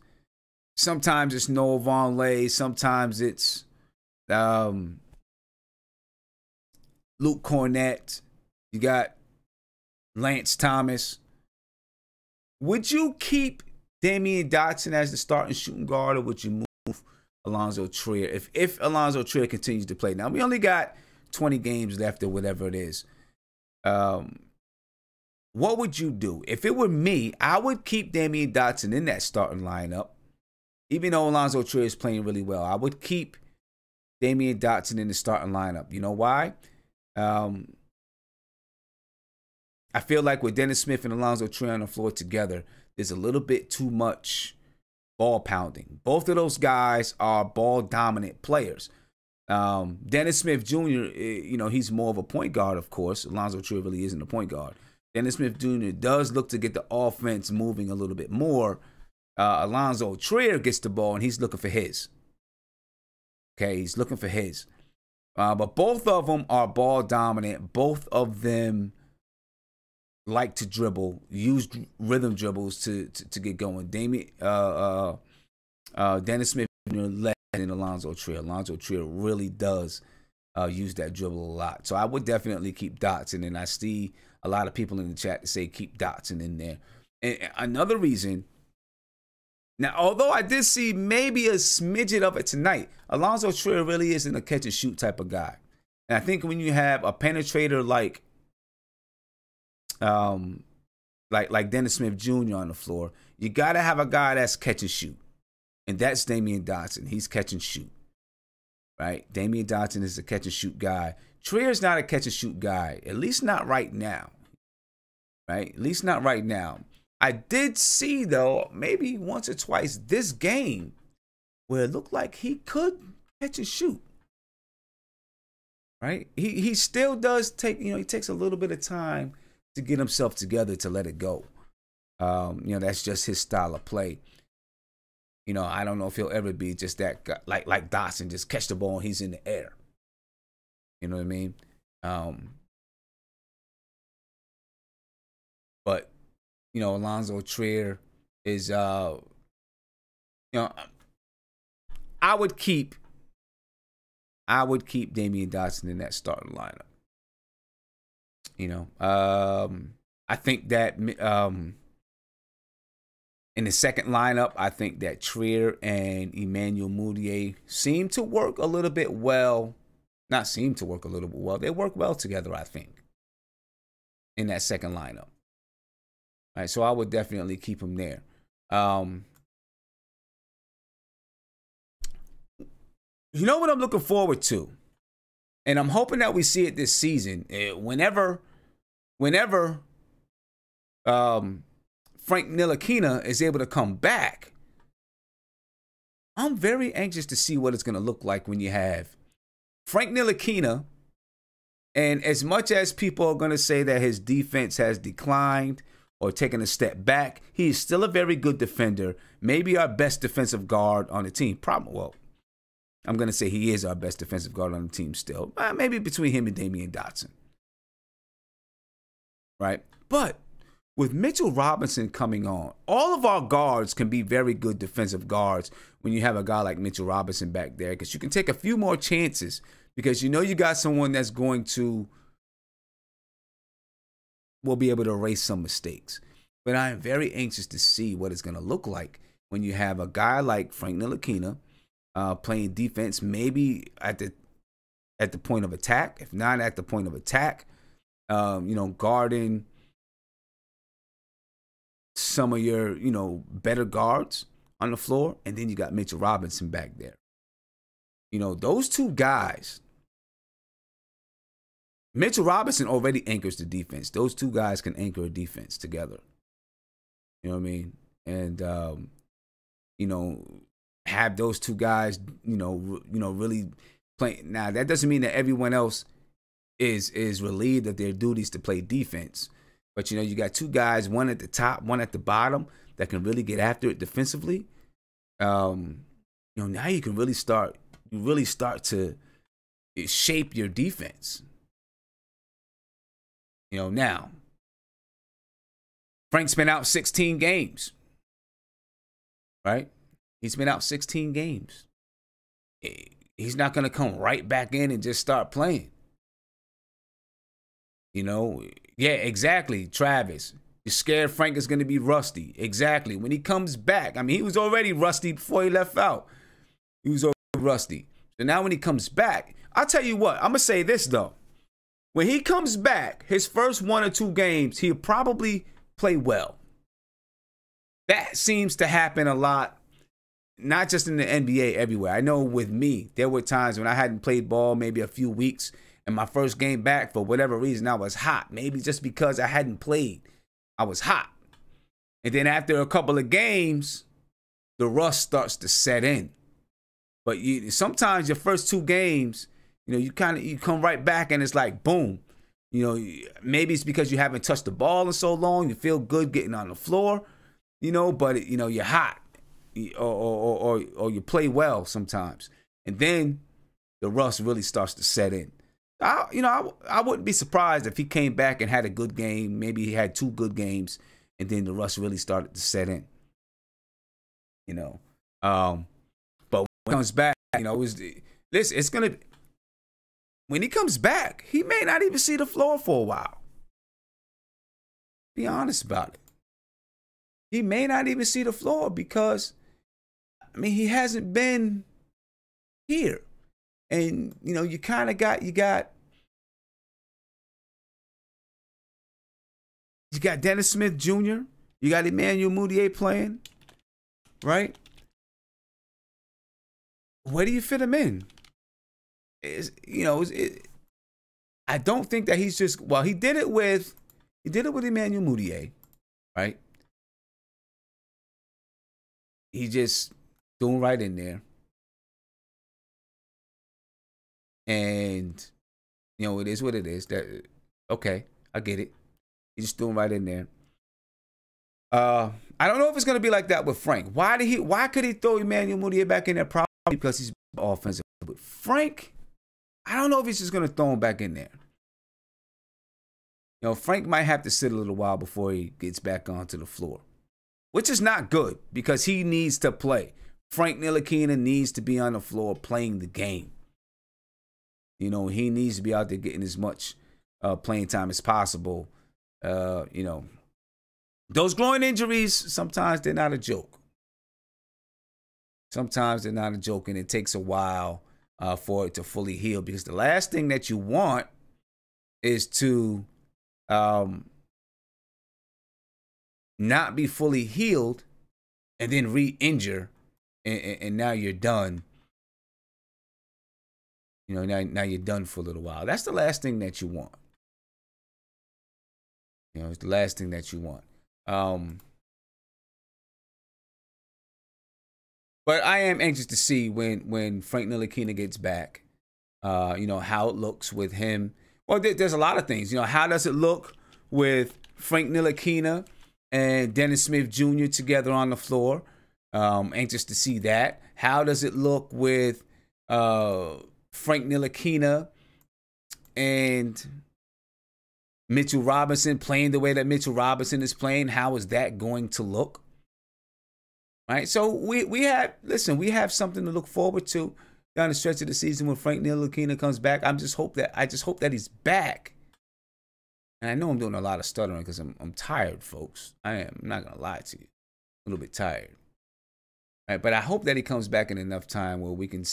Sometimes it's Noah Vonleh. Sometimes it's Luke Cornett. You got Lance Thomas. Would you keep Damian Dotson as the starting shooting guard, or would you move Allonzo Trier if Allonzo Trier continues to play? Now, we only got 20 games left or whatever it is. What would you do? If it were me, I would keep Damian Dotson in that starting lineup. Even though Allonzo Trier is playing really well, I would keep Damian Dotson in the starting lineup. You know why? I feel like with Dennis Smith and Allonzo Trier on the floor together, there's a little bit too much ball pounding. Both of those guys are ball dominant players. Dennis Smith Jr., he's more of a point guard, of course. Allonzo Trier really isn't a point guard. Dennis Smith Jr. does look to get the offense moving a little bit more. Allonzo Trier gets the ball, and he's looking for his. Okay, he's looking for his. But both of them are ball dominant. Both of them like to dribble, use rhythm dribbles to get going. Dennis Smith Jr. led in Allonzo Trier. Allonzo Trier really does use that dribble a lot. So I would definitely keep Dotson, and I see a lot of people in the chat that say keep Dotson in there. And another reason, now, although I did see maybe a smidget of it tonight, Allonzo Trier really isn't a catch and shoot type of guy. And I think when you have a penetrator like Dennis Smith Jr. on the floor, you got to have a guy that's catch and shoot. And that's Damian Dotson. He's catch and shoot. Right? Damian Dotson is a catch and shoot guy. Trier's not a catch and shoot guy, at least not right now. Right? At least not right now. I did see, though, maybe once or twice this game where it looked like he could catch and shoot. Right? He still does take, he takes a little bit of time to get himself together to let it go. That's just his style of play. I don't know if he'll ever be just that guy, like Dotson, just catch the ball and he's in the air. You know what I mean? But Allonzo Trier is I would keep Damian Dotson in that starting lineup. I think that in the second lineup, I think that Trier and Emmanuel Mudiay seem to work a little bit well. Not seem to work a little bit well. They work well together, I think, in that second lineup. All right, so I would definitely keep him there. You know what I'm looking forward to? And I'm hoping that we see it this season. Whenever Frank Ntilikina is able to come back, I'm very anxious to see what it's going to look like when you have Frank Ntilikina. And as much as people are going to say that his defense has declined or taken a step back, he is still a very good defender. Maybe our best defensive guard on the team. I'm going to say he is our best defensive guard on the team still. Maybe between him and Damian Dotson. Right? But with Mitchell Robinson coming on, all of our guards can be very good defensive guards when you have a guy like Mitchell Robinson back there, because you can take a few more chances because you got someone that's will be able to erase some mistakes. But I am very anxious to see what it's going to look like when you have a guy like Frank Ntilikina playing defense, maybe at the point of attack, if not at the point of attack, guarding some of your, better guards on the floor. And then you got Mitchell Robinson back there. Those two guys, Mitchell Robinson already anchors the defense. Those two guys can anchor a defense together. You know what I mean? And, have those two guys, really playing. Now, that doesn't mean that everyone else is relieved of their duties to play defense. But, you got two guys, one at the top, one at the bottom, that can really get after it defensively. Now you can really start to shape your defense. Now, Frank's been out 16 games, right? He's been out 16 games. He's not going to come right back in and just start playing. Yeah, exactly, Travis. You're scared Frank is going to be rusty. Exactly. When he comes back, he was already rusty before he left out. He was already rusty. So now when he comes back, I'll tell you what, I'm going to say this, though. When he comes back, his first 1 or 2 games, he'll probably play well. That seems to happen a lot, not just in the NBA, everywhere. I know with me, there were times when I hadn't played ball maybe a few weeks, and my first game back, for whatever reason, I was hot. Maybe just because I hadn't played, I was hot. And then after a couple of games, the rust starts to set in. But sometimes your first 2 games, you come right back and it's like, boom. Maybe it's because you haven't touched the ball in so long. You feel good getting on the floor, but, you're hot. Or you play well sometimes. And then the rust really starts to set in. I wouldn't be surprised if he came back and had a good game. Maybe he had 2 good games, and then the rust really started to set in. But when he comes back, it's gonna. when he comes back, he may not even see the floor for a while. Be honest about it. He may not even see the floor because, I mean, he hasn't been here. And, you know, you kind of got Dennis Smith Jr., you got Emmanuel Mudiay playing, right? Where do you fit him in? I don't think that he's just, well, he did it with Emmanuel Mudiay, right? He just threw him right in there. And, you know, it is what it is. Okay, I get it. He just threw him right in there. I don't know if it's going to be like that with Frank. Why could he throw Emmanuel Mudiay back in there? Probably because he's offensive. But Frank, I don't know if he's just going to throw him back in there. You know, Frank might have to sit a little while before he gets back onto the floor, which is not good because he needs to play. Frank Ntilikina needs to be on the floor playing the game. You know, he needs to be out there getting as much playing time as possible. You know, those groin injuries, sometimes they're not a joke. Sometimes they're not a joke, and it takes a while for it to fully heal, because the last thing that you want is to not be fully healed and then re-injure, and now you're done. You know, now you're done for a little while. That's the last thing that you want. You know, it's the last thing that you want. But I am anxious to see when Frank Ntilikina gets back, you know, how it looks with him. Well, there's a lot of things. You know, how does it look with Frank Ntilikina and Dennis Smith Jr. together on the floor? Anxious to see that. How does it look with Frank Ntilikina and Mitchell Robinson playing the way that Mitchell Robinson is playing? How is that going to look? Right? So we have something to look forward to down the stretch of the season when Frank Ntilikina comes back. I just hope that he's back. And I know I'm doing a lot of stuttering because I'm tired, folks. I am. I'm not gonna lie to you. A little bit tired. Right, but I hope that he comes back in enough time where we can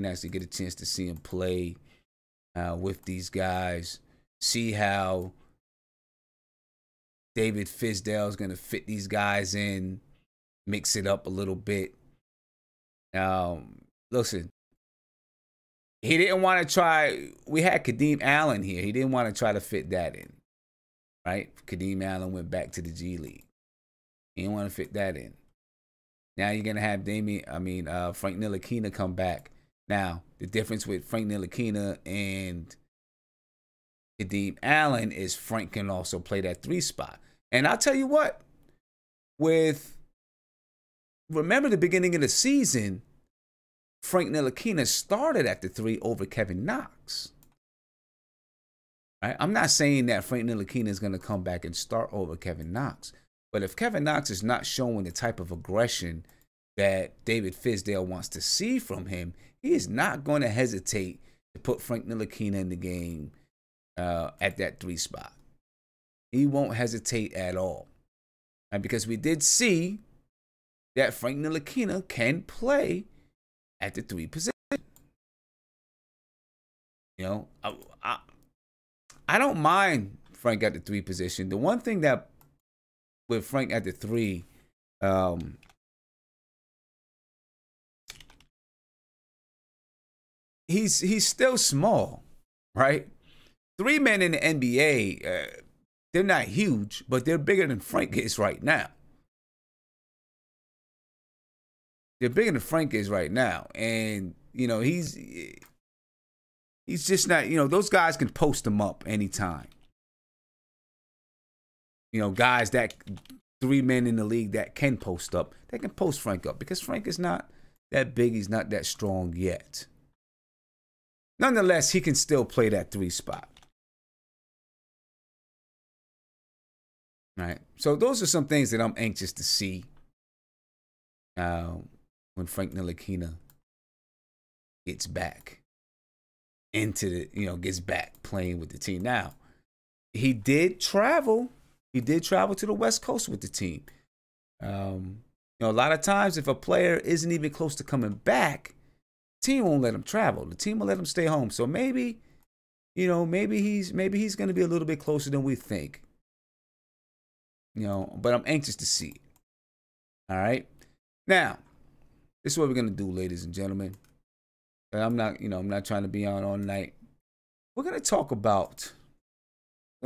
actually get a chance to see him play with these guys, see how David Fizdale is going to fit these guys in, mix it up a little bit. Listen, he didn't want to try. We had Kadeem Allen here. He didn't want to try to fit that in, right? Kadeem Allen went back to the G League. He didn't want to fit that in. Now you're going to have Frank Ntilikina come back. Now, the difference with Frank Ntilikina and Kadeem Allen is Frank can also play that 3 spot. And I'll tell you what, remember the beginning of the season, Frank Ntilikina started at the 3 over Kevin Knox. Right? I'm not saying that Frank Ntilikina is going to come back and start over Kevin Knox. But if Kevin Knox is not showing the type of aggression that David Fizdale wants to see from him, he is not going to hesitate to put Frank Ntilikina in the game at that 3 spot. He won't hesitate at all. And because we did see that Frank Ntilikina can play at the 3 position. You know, I don't mind Frank at the 3 position. The one thing that with Frank at the 3, he's still small, right? 3 men in the NBA, they're not huge, but they're bigger than Frank is right now. They're bigger than Frank is right now, and you know he's just not. You know, those guys can post him up anytime. You know, guys that 3 men in the league that can post up, they can post Frank up because Frank is not that big. He's not that strong yet. Nonetheless, he can still play that 3 spot. Right. So those are some things that I'm anxious to see when Frank Ntilikina gets back. into the, gets back playing with the team. Now, he did travel. He did travel to the West Coast with the team. A lot of times if a player isn't even close to coming back, the team won't let him travel. The team will let him stay home. So maybe he's going to be a little bit closer than we think. But I'm anxious to see it. All right. Now, this is what we're going to do, ladies and gentlemen. I'm not trying to be on all night. We're going to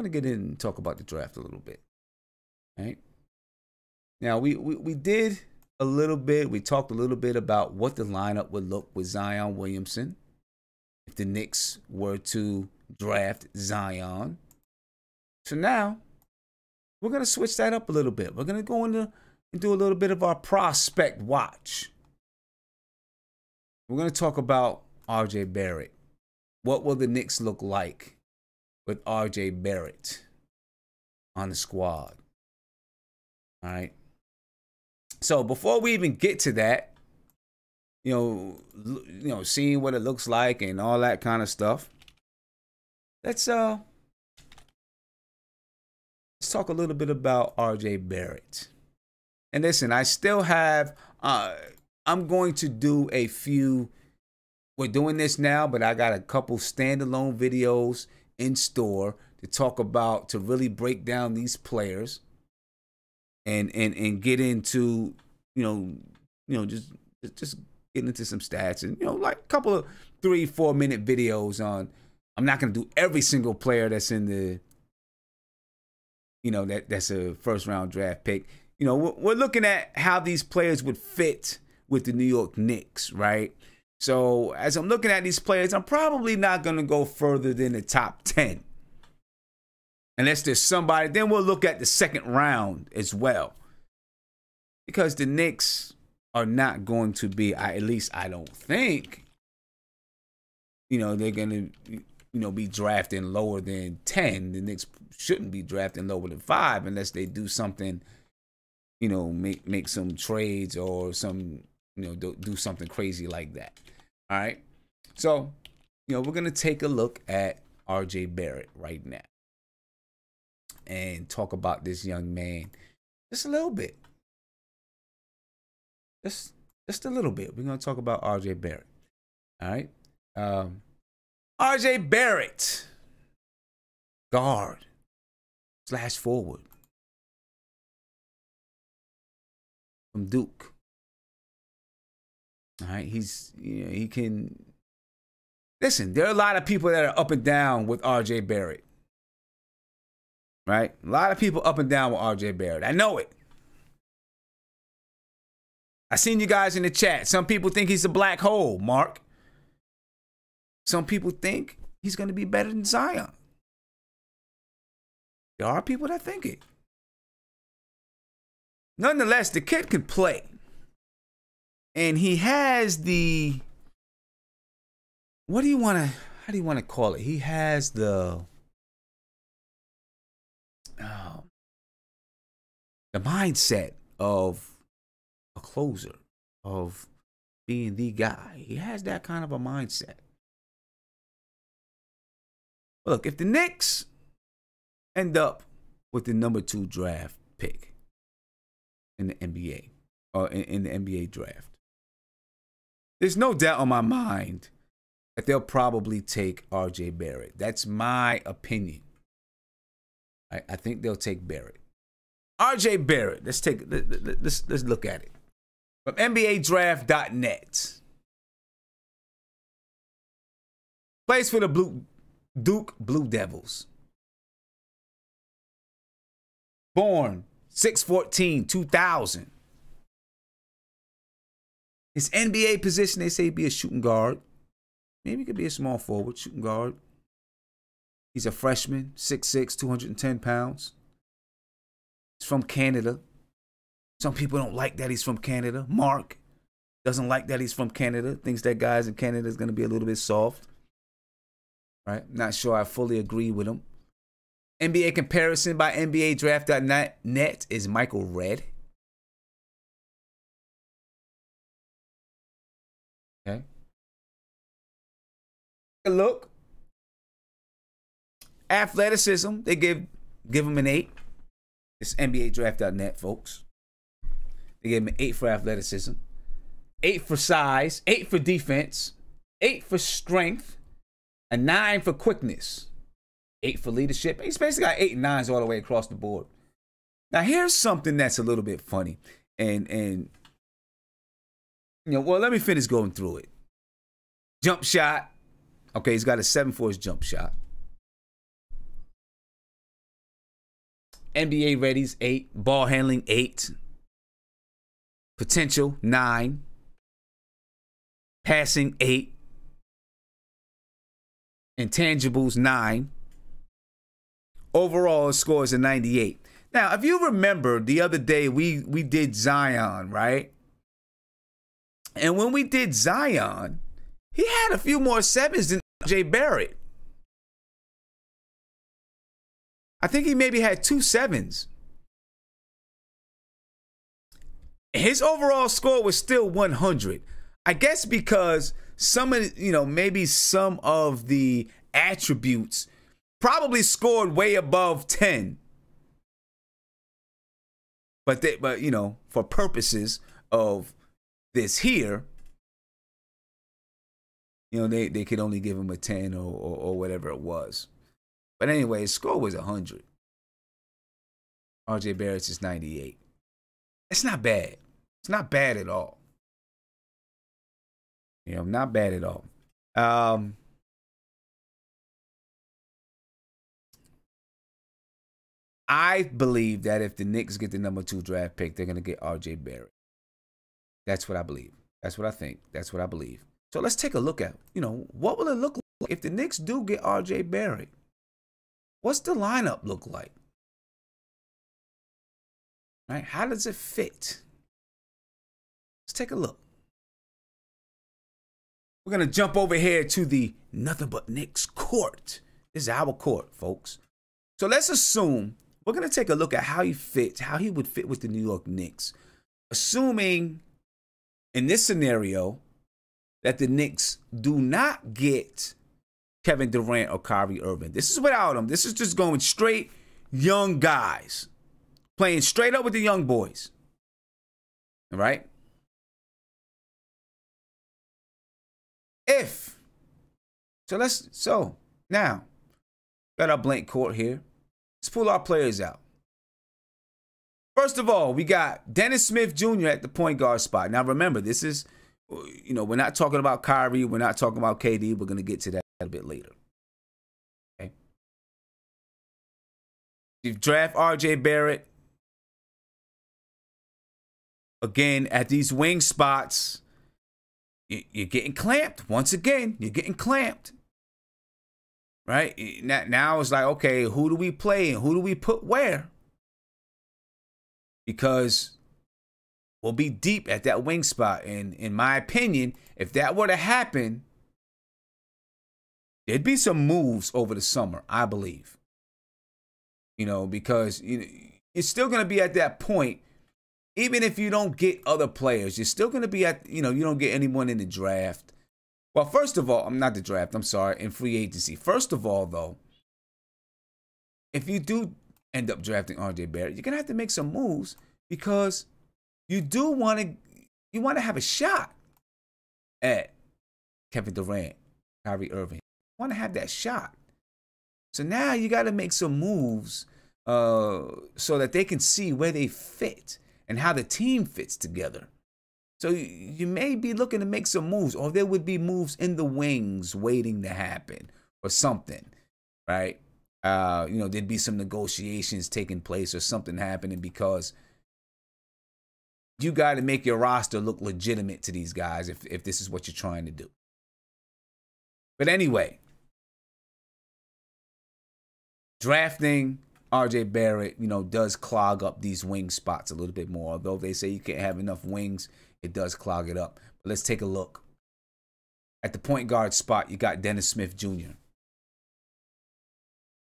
get in and talk about the draft a little bit. All right. Now, we did a little bit. We talked a little bit about what the lineup would look with Zion Williamson if the Knicks were to draft Zion. So now, we're going to switch that up a little bit. We're going to go into and do a little bit of our prospect watch. We're going to talk about RJ Barrett. What will the Knicks look like with RJ Barrett on the squad? All right. So before we even get to that, seeing what it looks like and all that kind of stuff, let's talk a little bit about RJ Barrett. And listen, I still have I'm going to do a few. We're doing this now, but I got a couple standalone videos in store to really break down these players and get into, just get into some stats and, like a couple of 3-4 minute videos on. I'm not going to do every single player that's in the, that's a first round draft pick. We're looking at how these players would fit with the New York Knicks, right? So as I'm looking at these players, I'm probably not going to go further than the top 10. Unless there's somebody, then we'll look at the second round as well. Because the Knicks are not going to be, at least I don't think, they're going to, be drafting lower than 10. The Knicks shouldn't be drafting lower than 5 unless they do something, make some trades or some, do something crazy like that. All right. So, we're going to take a look at RJ Barrett right now and talk about this young man just a little bit. Just a little bit. We're going to talk about RJ Barrett. All right. RJ Barrett, guard / forward from Duke. All right, he can. Listen, there are a lot of people that are up and down with RJ Barrett. Right? A lot of people up and down with RJ Barrett. I know it. I seen you guys in the chat. Some people think he's a black hole, Mark. Some people think he's going to be better than Zion. There are people that think it. Nonetheless, the kid can play. And he has the, how do you want to call it? He has the mindset of a closer, of being the guy. He has that kind of a mindset. Look, if the Knicks end up with the number 2 draft pick in the NBA, or in the NBA draft, there's no doubt on my mind that they'll probably take RJ Barrett. That's my opinion. I think they'll take Barrett. RJ Barrett, let's look at it. From NBADraft.net. Plays for the Duke Blue Devils. Born 6/14/2000. His NBA position, they say he'd be a shooting guard. Maybe he could be a small forward, shooting guard. He's a freshman, 6'6", 210 pounds. He's from Canada. Some people don't like that he's from Canada. Mark doesn't like that he's from Canada. Thinks that guys in Canada is going to be a little bit soft. Right? Not sure I fully agree with him. NBA comparison by NBADraft.net is Michael Redd. Okay. Look, Athleticism, they give him an 8. It's NBADraft.net, folks. They gave him an 8 for athleticism, 8 for size, 8 for defense, 8 for strength, a 9 for quickness, 8 for leadership. He's basically got 8 and 9s all the way across the board. Now, here's something that's a little bit funny. And well, let me finish going through it. Jump shot. Okay, he's got a 7 for his jump shot. NBA readies, 8. Ball handling, 8. Potential, 9. Passing, 8. Intangibles, 9. Overall, his score is a 98. Now, if you remember the other day, we did Zion, right? And when we did Zion, he had a few more 7s than RJ Barrett. I think he maybe had 2 7s. His overall score was still 100. I guess because maybe some of the attributes probably scored way above 10. But for purposes of this here, they could only give him a 10 or whatever it was. But anyway, his score was 100. RJ Barrett's is 98. It's not bad. It's not bad at all. Not bad at all. I believe that if the Knicks get the number 2 draft pick, they're going to get RJ Barrett. That's what I believe. That's what I think. That's what I believe. So let's take a look at, what will it look like if the Knicks do get RJ Barrett? What's the lineup look like? Right? How does it fit? Let's take a look. We're going to jump over here to the Nothing But Knicks court. This is our court, folks. So let's assume we're going to take a look at how he would fit with the New York Knicks. Assuming in this scenario that the Knicks do not get Kevin Durant or Kyrie Irving. This is without them. This is just going straight young guys. Playing straight up with the young boys. All right? So now, got our blank court here. Let's pull our players out. First of all, we got Dennis Smith Jr. at the point guard spot. Now remember, this is, we're not talking about Kyrie. We're not talking about KD. We're going to get to that a bit later. Okay. You draft RJ Barrett. Again, at these wing spots, you're getting clamped. Once again, you're getting clamped. Right? Now it's like, okay, who do we play and who do we put where? Because we'll be deep at that wing spot. And in my opinion, if that were to happen, there'd be some moves over the summer, I believe. Because you're still going to be at that point. Even if you don't get other players, you're still going to be at, you don't get anyone in the draft. Well, first of all, not the draft, I'm sorry, in free agency. First of all, though, if you do end up drafting RJ Barrett, you're going to have to make some moves because you want to have a shot at Kevin Durant, Kyrie Irving. You want to have that shot. So now you got to make some moves so that they can see where they fit and how the team fits together. So you may be looking to make some moves, or there would be moves in the wings waiting to happen or something, right? There'd be some negotiations taking place or something happening because you got to make your roster look legitimate to these guys if this is what you're trying to do. But anyway, drafting RJ Barrett, does clog up these wing spots a little bit more. Although they say you can't have enough wings, it does clog it up. But let's take a look. At the point guard spot, you got Dennis Smith Jr.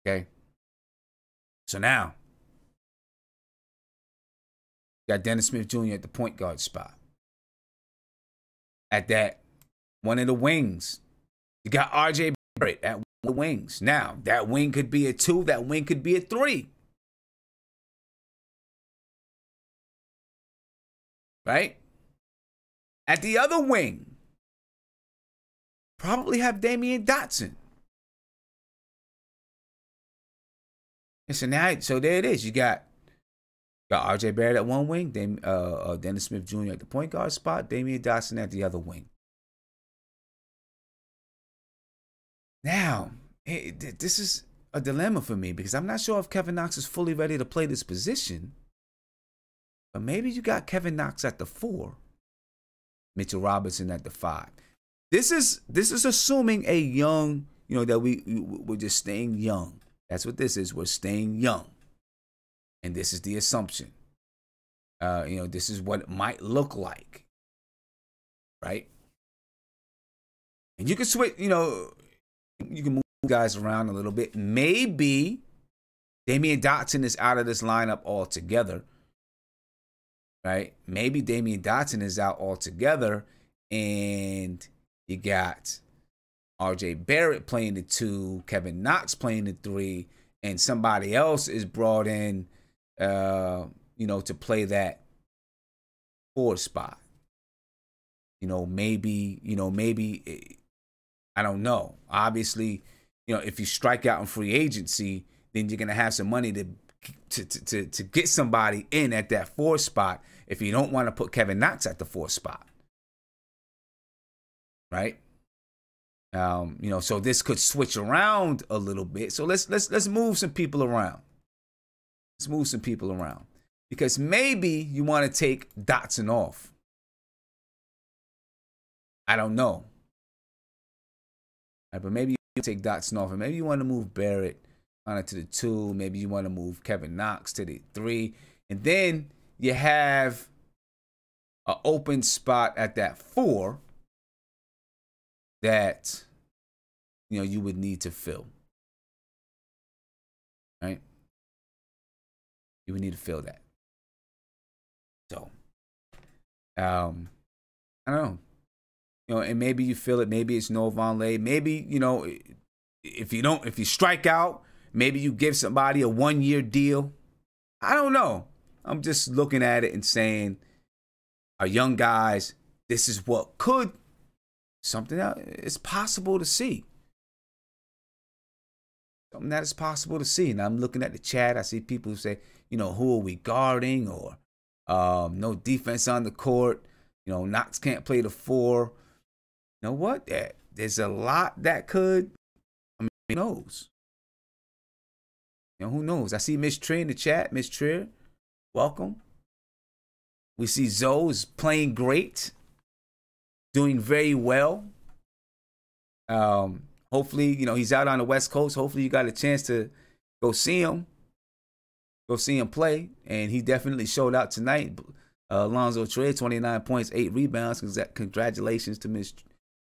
Okay? So now, you got Dennis Smith Jr. at the point guard spot. At that, one of the wings, you got RJ Barrett at the wings. Now, that wing could be a 2, that wing could be a 3. Right? At the other wing, probably have Damian Dotson. And so there it is. You got RJ Barrett at one wing, Dennis Smith Jr. at the point guard spot, Damian Dotson at the other wing. Now, this is a dilemma for me because I'm not sure if Kevin Knox is fully ready to play this position. But maybe you got Kevin Knox at the 4, Mitchell Robinson at the 5. This is assuming a young, that we're just staying young. That's what this is. We're staying young. And this is the assumption. This is what it might look like. Right? And you can switch, you can move guys around a little bit. Maybe Damian Dotson is out of this lineup altogether. Right? Maybe Damian Dotson is out altogether and you got RJ Barrett playing the 2, Kevin Knox playing the 3, and somebody else is brought in, to play that 4 spot. Maybe, I don't know. Obviously, if you strike out in free agency, then you're going to have some money to get somebody in at that 4 spot if you don't want to put Kevin Knox at the 4 spot. Right? So this could switch around a little bit. So let's move some people around. Let's move some people around. Because maybe you want to take Dotson off. I don't know. Right, but maybe you take Dotson off, and maybe you want to move Barrett on it to the 2. Maybe you want to move Kevin Knox to the 3. And then you have an open spot at that 4 that, you would need to fill. Right? You would need to fill that. So, I don't know. And maybe you feel it. Maybe it's no Vonleh. Maybe, if you strike out, maybe you give somebody a 1-year deal. I don't know. I'm just looking at it and saying, our young guys, this is what could, something that is possible to see. Something that is possible to see. And I'm looking at the chat. I see people who say, who are we guarding? Or no defense on the court. Knox can't play the 4. You know what? There's a lot that could. Who knows? Who knows? I see Miss Trier in the chat. Miss Trier, welcome. We see Zoe's playing great, doing very well. Hopefully, he's out on the West Coast. Hopefully, you got a chance to go see him. Go see him play. And he definitely showed out tonight. Allonzo Trier, 29 points, 8 rebounds. Congratulations to Miss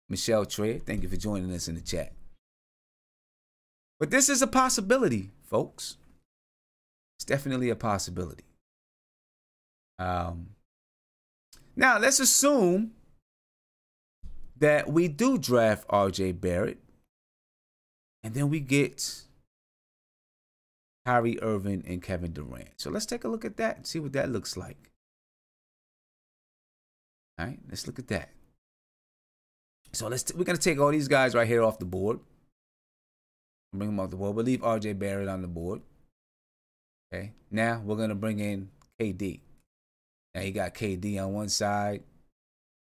Michelle Trier. Thank you for joining us in the chat. But this is a possibility, folks. It's definitely a possibility. Now, let's assume that we do draft RJ Barrett, and then we get Kyrie Irving and Kevin Durant. So let's take a look at that and see what that looks like. All right, let's look at that. So we're going to take all these guys right here off the board. Bring them off the board. We'll leave RJ Barrett on the board. Okay, now we're going to bring in KD. Now you got KD on one side.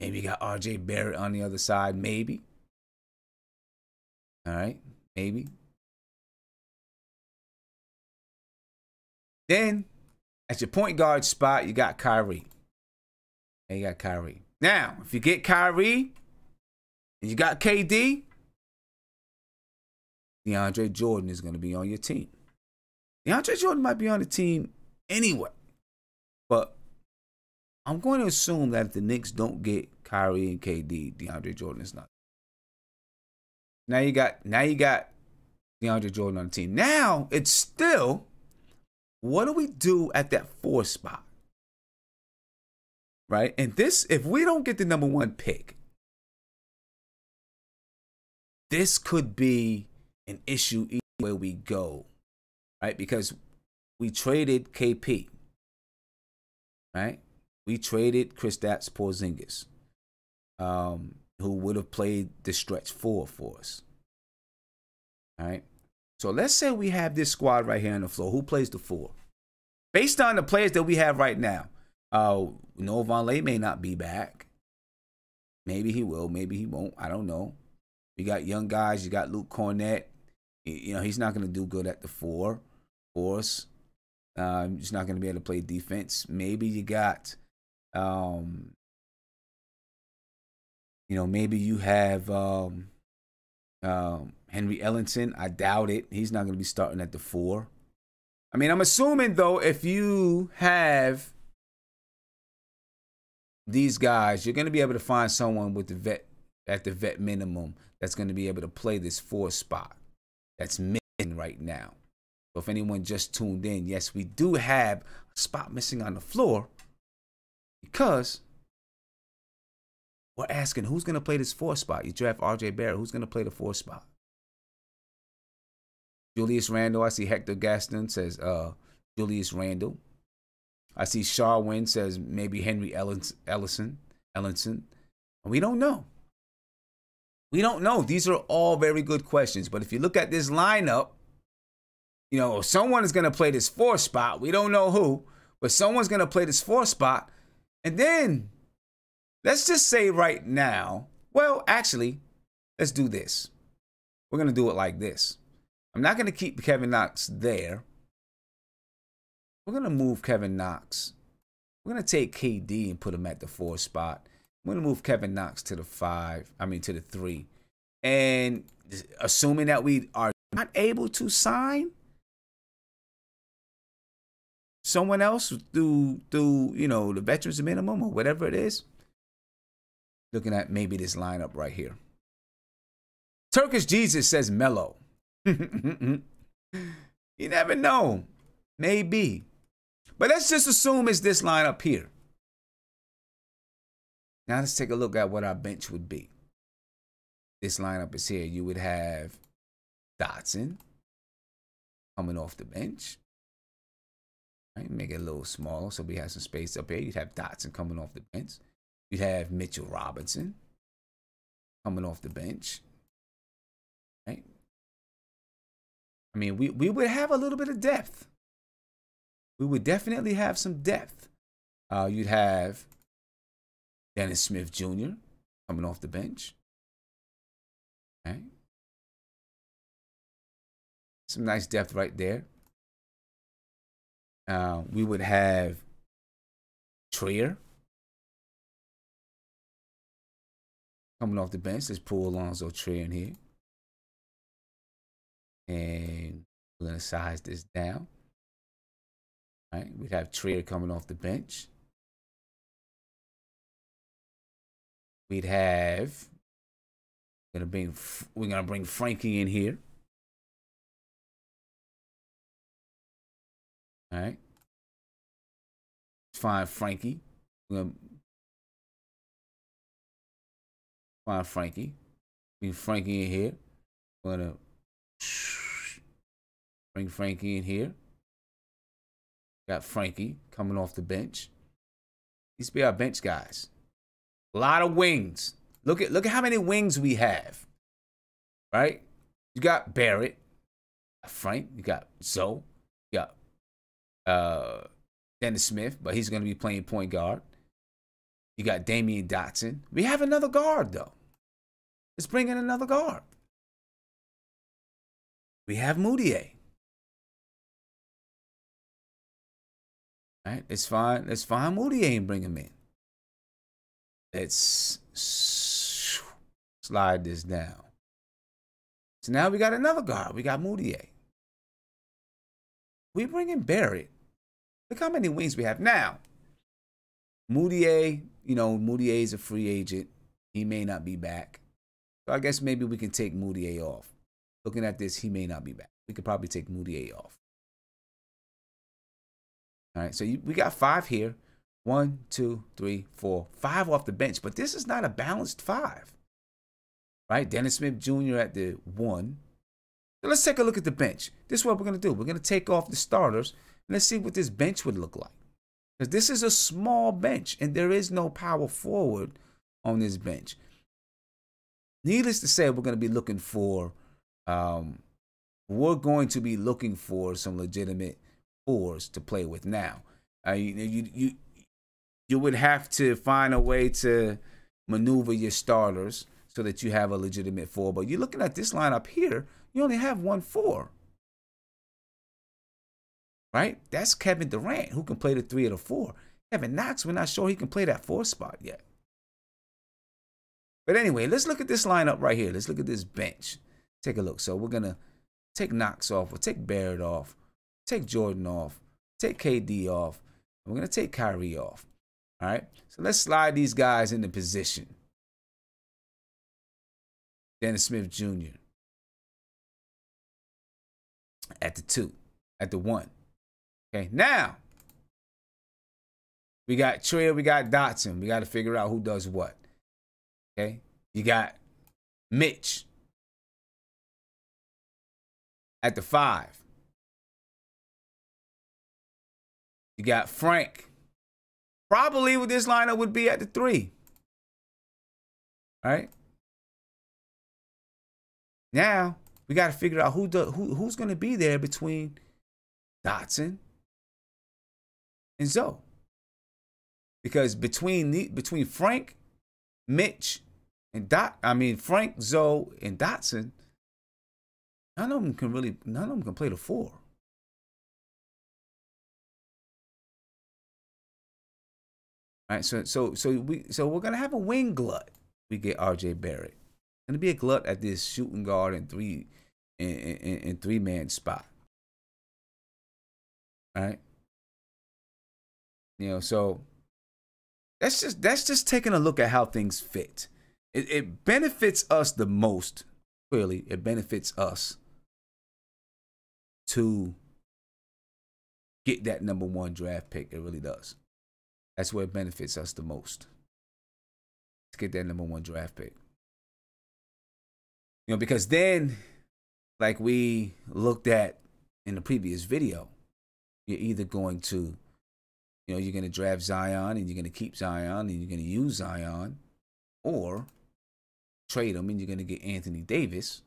Maybe you got RJ Barrett on the other side. Maybe. All right, maybe. Then, at your point guard spot, you got Kyrie. And you got Kyrie. Now, if you get Kyrie and you got KD, DeAndre Jordan is going to be on your team. DeAndre Jordan might be on the team anyway. But I'm going to assume that if the Knicks don't get Kyrie and KD, DeAndre Jordan is not. Now you got DeAndre Jordan on the team. Now it's still, what do we do at that 4 spot? Right? And this, if we don't get the number 1 pick, this could be an issue either way we go, right? Because we traded KP, right? We traded Kristaps Porzingis, who would have played the stretch 4 for us, all right? So let's say we have this squad right here on the floor. Who plays the 4? Based on the players that we have right now, Noah Vonleh may not be back. Maybe he will, maybe he won't. I don't know. You got young guys. You got Luke Cornett. You know, he's not going to do good at the 4 for us. He's not going to be able to play defense. Maybe you got, maybe you have Henry Ellington. I doubt it. He's not going to be starting at the 4. I mean, I'm assuming, though, if you have these guys, you're going to be able to find someone with the vet minimum that's going to be able to play this 4 spot that's missing right now. So if anyone just tuned in, yes, we do have a spot missing on the floor because we're asking who's going to play this 4 spot. You draft RJ Barrett. Who's going to play the 4 spot? Julius Randle. I see Hector Gaston says Julius Randle. I see Sharwin says maybe Henry Ellison. We don't know. We don't know. These are all very good questions. But if you look at this lineup, someone is going to play this 4 spot. We don't know who, but someone's going to play this 4 spot. And then let's just say right now, well, actually, let's do this. We're going to do it like this. I'm not going to keep Kevin Knox there. We're going to move Kevin Knox. We're going to take KD and put him at the 4 spot. We're going to move Kevin Knox to the 3. And assuming that we are not able to sign someone else through the veterans minimum or whatever it is, looking at maybe this lineup right here. Turkish Jesus says Melo. You never know. Maybe. But let's just assume it's this lineup here. Now let's take a look at what our bench would be. This lineup is here. You would have Dotson coming off the bench. Right, make it a little smaller so we have some space up here. You'd have Dotson coming off the bench. You'd have Mitchell Robinson coming off the bench. Right? I mean, we would have a little bit of depth. We would definitely have some depth. You'd have Dennis Smith Jr. coming off the bench. Okay. Some nice depth right there. We would have Trier coming off the bench. Let's pull Allonzo Trier in here. And we're going to size this down. All right, we'd have Trier coming off the bench. We'd have, we're gonna bring Frankie in here. All right, find Frankie. We're gonna find Frankie. Bring Frankie in here. We're gonna bring Frankie in here. Got Frankie coming off the bench. These be our bench guys. A lot of wings. Look at how many wings we have. Right? You got Barrett, Frank, you got Zoe, you got Dennis Smith, but he's gonna be playing point guard. You got Damian Dotson. We have another guard though. Let's bring in another guard. We have Moutier. All right, let's find Moutier and bring him in. Let's slide this down. So now we got another guard. We got Moutier. We bring in Barrett. Look how many wings we have now. Moutier, Moutier is a free agent. He may not be back. So I guess maybe we can take Moutier off. Looking at this, he may not be back. We could probably take Moutier off. All right, so we got 5 here. 1, 2, 3, 4, 5 off the bench. But this is not a balanced 5. Right? Dennis Smith Jr. at the 1. So let's take a look at the bench. This is what we're going to do. We're going to take off the starters. And let's see what this bench would look like. Because this is a small bench, and there is no power forward on this bench. Needless to say, we're going to be looking for some legitimate fours to play with now. You would have to find a way to maneuver your starters so that you have a legitimate four. But you're looking at this lineup here, you only have 1 4. Right? That's Kevin Durant, who can play the 3 or the 4. Kevin Knox, we're not sure he can play that 4 spot yet. But anyway, let's look at this lineup right here. Let's look at this bench. Take a look. So we're going to take Knox off. We'll take Barrett off. Take Jordan off. Take KD off. And we're going to take Kyrie off. All right? So let's slide these guys into position. Dennis Smith Jr. at the 2. At the 1. Okay, now we got Trier, we got Dotson. We got to figure out who does what. Okay, you got Mitch at the 5. You got Frank. Probably with this lineup would be at the 3. All right. Now we got to figure out who's going to be there between Dotson and Zoe. Because between Frank, Mitch, and Frank, Zoe, and Dotson, none of them can play the 4. All right, so we're gonna have a wing glut. We get RJ Barrett. Gonna be a glut at this shooting guard and 3-man spot. All right. So that's just taking a look at how things fit. It benefits us the most. Clearly, it benefits us to get that number 1 draft pick. It really does. That's where it benefits us the most. To get that number 1 draft pick. Because then, like we looked at in the previous video, you're either going to, you're going to draft Zion and you're going to keep Zion and you're going to use Zion, or trade him and you're going to get Anthony Davis.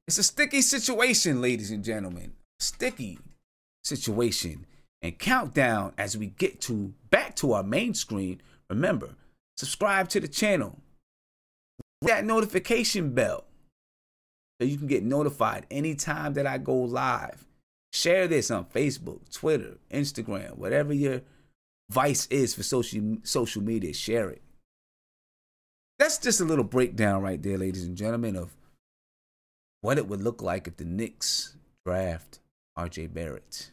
It's a sticky situation, ladies and gentlemen. Sticky situation. And countdown as we get back to our main screen. Remember, subscribe to the channel. Hit that notification bell so you can get notified anytime that I go live. Share this on Facebook, Twitter, Instagram, whatever your vice is for social media. Share it. That's just a little breakdown right there, ladies and gentlemen, of what it would look like if the Knicks draft RJ Barrett.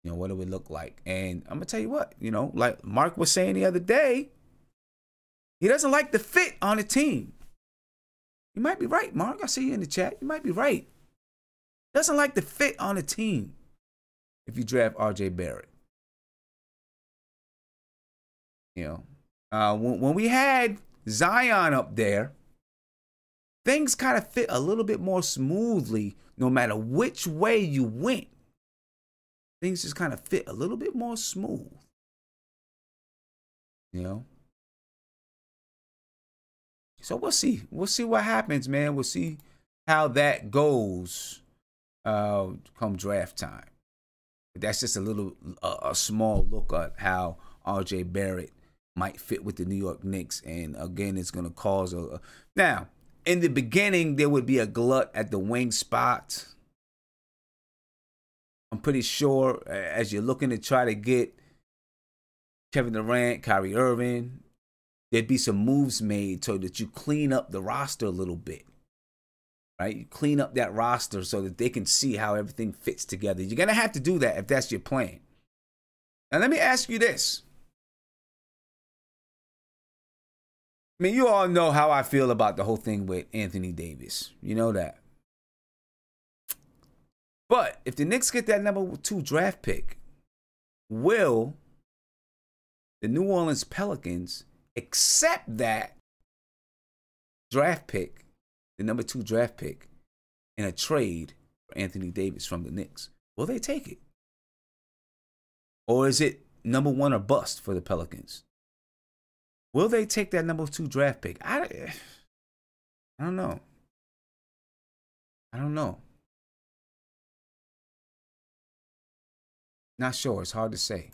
What it would look like. And I'm going to tell you what, like Mark was saying the other day, he doesn't like the fit on the team. You might be right, Mark. I see you in the chat. You might be right. Doesn't like the fit on the team if you draft RJ Barrett. When we had Zion up there, things kind of fit a little bit more smoothly no matter which way you went. Things just kind of fit a little bit more smooth. So we'll see. We'll see what happens, man. We'll see how that goes come draft time. But that's just a small look at how RJ Barrett might fit with the New York Knicks. And again, it's going to cause Now, in the beginning, there would be a glut at the wing spot. I'm pretty sure as you're looking to try to get Kevin Durant, Kyrie Irving, there'd be some moves made so that you clean up the roster a little bit. Right? You clean up that roster so that they can see how everything fits together. You're going to have to do that if that's your plan. Now, let me ask you this. You all know how I feel about the whole thing with Anthony Davis. You know that. But if the Knicks get that number 2 draft pick, will the New Orleans Pelicans accept that draft pick, the number 2 draft pick, in a trade for Anthony Davis from the Knicks? Will they take it? Or is it number 1 or bust for the Pelicans? Will they take that number 2 draft pick? I don't know. I don't know. Not sure. It's hard to say.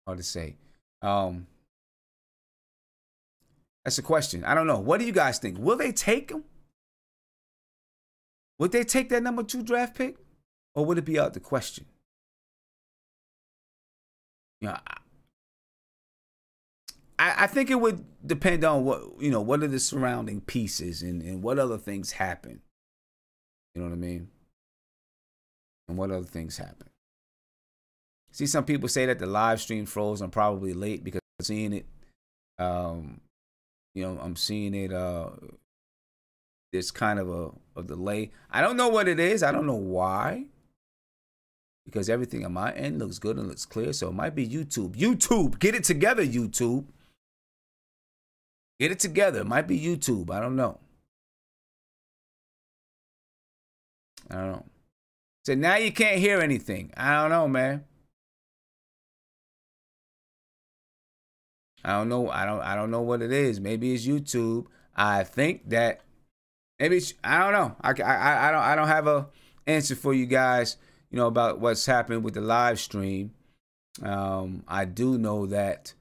Hard to say. That's a question. I don't know. What do you guys think? Will they take him? Would they take that number 2 draft pick? Or would it be out the question? You know, I think it would depend on what are the surrounding pieces and what other things happen. You know what I mean? And what other things happen. See, some people say that the live stream froze. I'm probably late because I'm seeing it. I'm seeing it. There's kind of a delay. I don't know what it is. I don't know why. Because everything on my end looks good and looks clear. So it might be YouTube. YouTube, get it together, YouTube. Get it together. It might be YouTube. I don't know. So now you can't hear anything. I don't know, man. I don't know. I don't know what it is. Maybe it's YouTube. I think that maybe it's, I don't know. I don't have a answer for you guys, about what's happened with the live stream. I do know that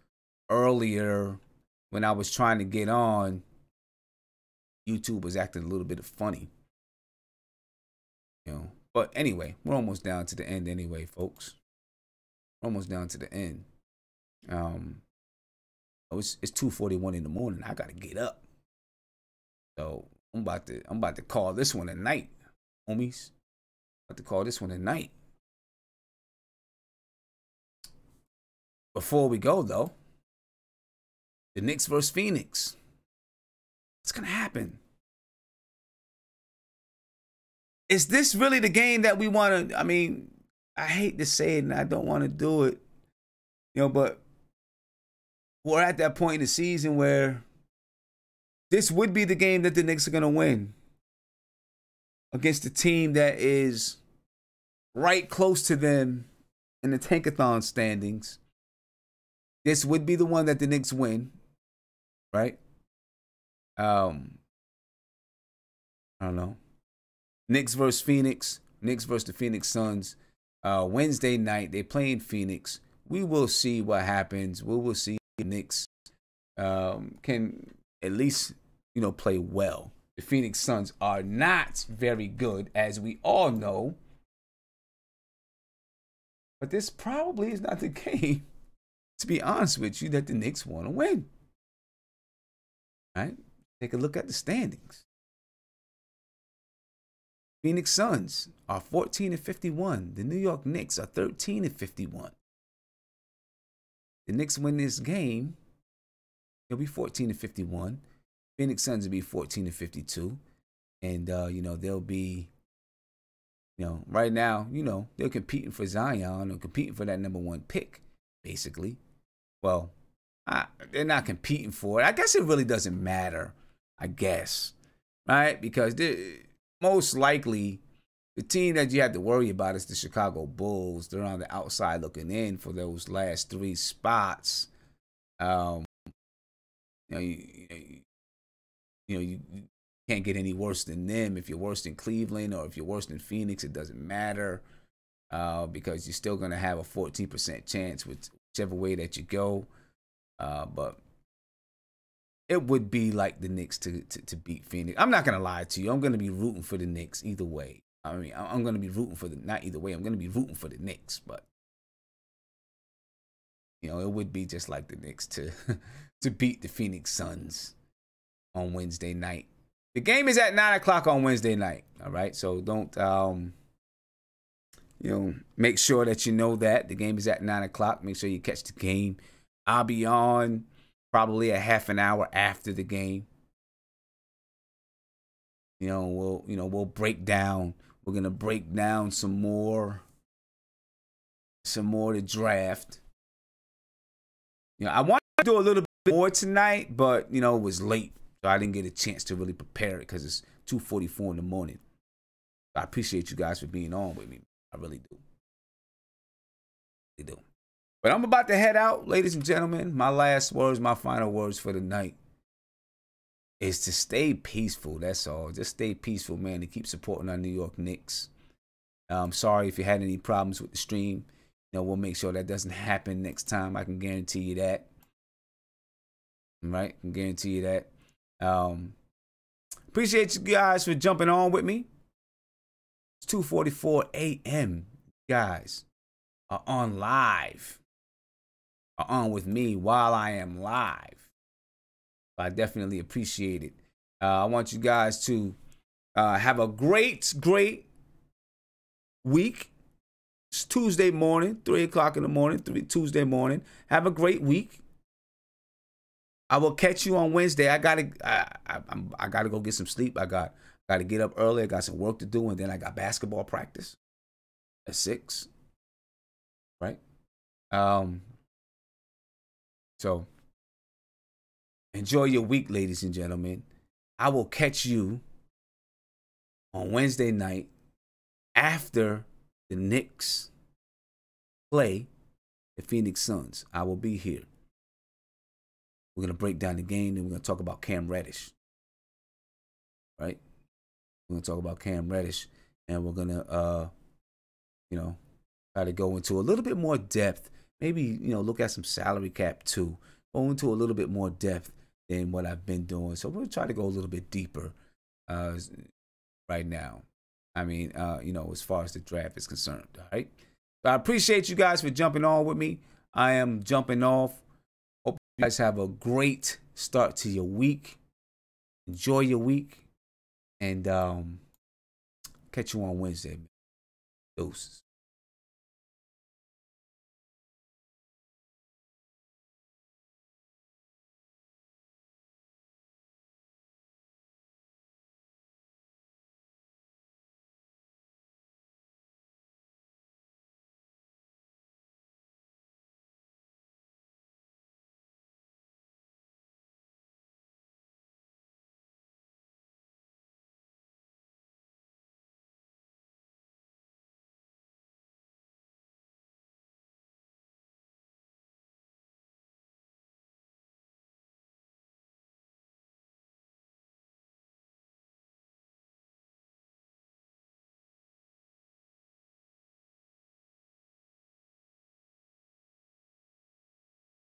earlier when I was trying to get on, YouTube was acting a little bit funny. But anyway, we're almost down to the end anyway, folks. We're almost down to the end. It's 2:41 in the morning. I gotta get up. So I'm about to call this one a night, homies. About to call this one a night. Before we go though, the Knicks versus Phoenix. What's gonna happen? Is this really the game that we want to? I mean, I hate to say it and I don't want to do it, but we're at that point in the season where this would be the game that the Knicks are going to win against a team that is right close to them in the Tankathon standings. This would be the one that the Knicks win, right? I don't know. Knicks versus Phoenix. Knicks versus the Phoenix Suns. Wednesday night, they play in Phoenix. We will see what happens. We will see if the Knicks can at least, play well. The Phoenix Suns are not very good, as we all know. But this probably is not the game, to be honest with you, that the Knicks want to win. All right? Take a look at the standings. Phoenix Suns are 14-51. The New York Knicks are 13-51. The Knicks win this game, it'll be 14-51. Phoenix Suns will be 14-52. And, they'll be, right now, they're competing for Zion or competing for that number 1 pick, basically. Well, they're not competing for it. I guess it really doesn't matter, I guess, right? Because most likely, the team that you have to worry about is the Chicago Bulls. They're on the outside looking in for those last 3 spots. You can't get any worse than them. If you're worse than Cleveland or if you're worse than Phoenix, it doesn't matter because you're still going to have a 14% chance with whichever way that you go. But it would be like the Knicks to beat Phoenix. I'm not going to lie to you. I'm going to be rooting for the Knicks either way. I mean, I'm going to be rooting for not either way. I'm going to be rooting for the Knicks, but it would be just like the Knicks to beat the Phoenix Suns on Wednesday night. The game is at 9:00 on Wednesday night. All right, so don't make sure that you know that the game is at 9:00. Make sure you catch the game. I'll be on probably a half an hour after the game. We'll break down. We're gonna break down some more the draft. I wanted to do a little bit more tonight, but it was late, so I didn't get a chance to really prepare it because it's 2:44 in the morning. I appreciate you guys for being on with me. I really do. But I'm about to head out, ladies and gentlemen. My last words, my final words for the night is to stay peaceful. That's all. Just stay peaceful, man, and keep supporting our New York Knicks. I'm sorry if you had any problems with the stream. We'll make sure that doesn't happen next time. I can guarantee you that. Right? I can guarantee you that. Appreciate you guys for jumping on with me. It's 2:44 a.m. Guys are on live. Are on with me while I am live. I definitely appreciate it. I want you guys to have a great week. It's Tuesday morning, 3 o'clock in the morning, Tuesday morning. Have a great week. I will catch you on Wednesday. I gotta go get some sleep. I gotta get up early. I got some work to do, and then I got basketball practice at 6. Right? So enjoy your week, ladies and gentlemen. I will catch you on Wednesday night after the Knicks play the Phoenix Suns. I will be here. We're going to break down the game, and we're going to talk about Cam Reddish. Right? We're going to talk about Cam Reddish, and we're going to, try to go into a little bit more depth. Maybe, look at some salary cap too. Go into a little bit more depth than what I've been doing. So we'll try to go a little bit deeper right now. I mean, as far as the draft is concerned. All right. But I appreciate you guys for jumping on with me. I am jumping off. Hope you guys have a great start to your week. Enjoy your week. And catch you on Wednesday. Deuces.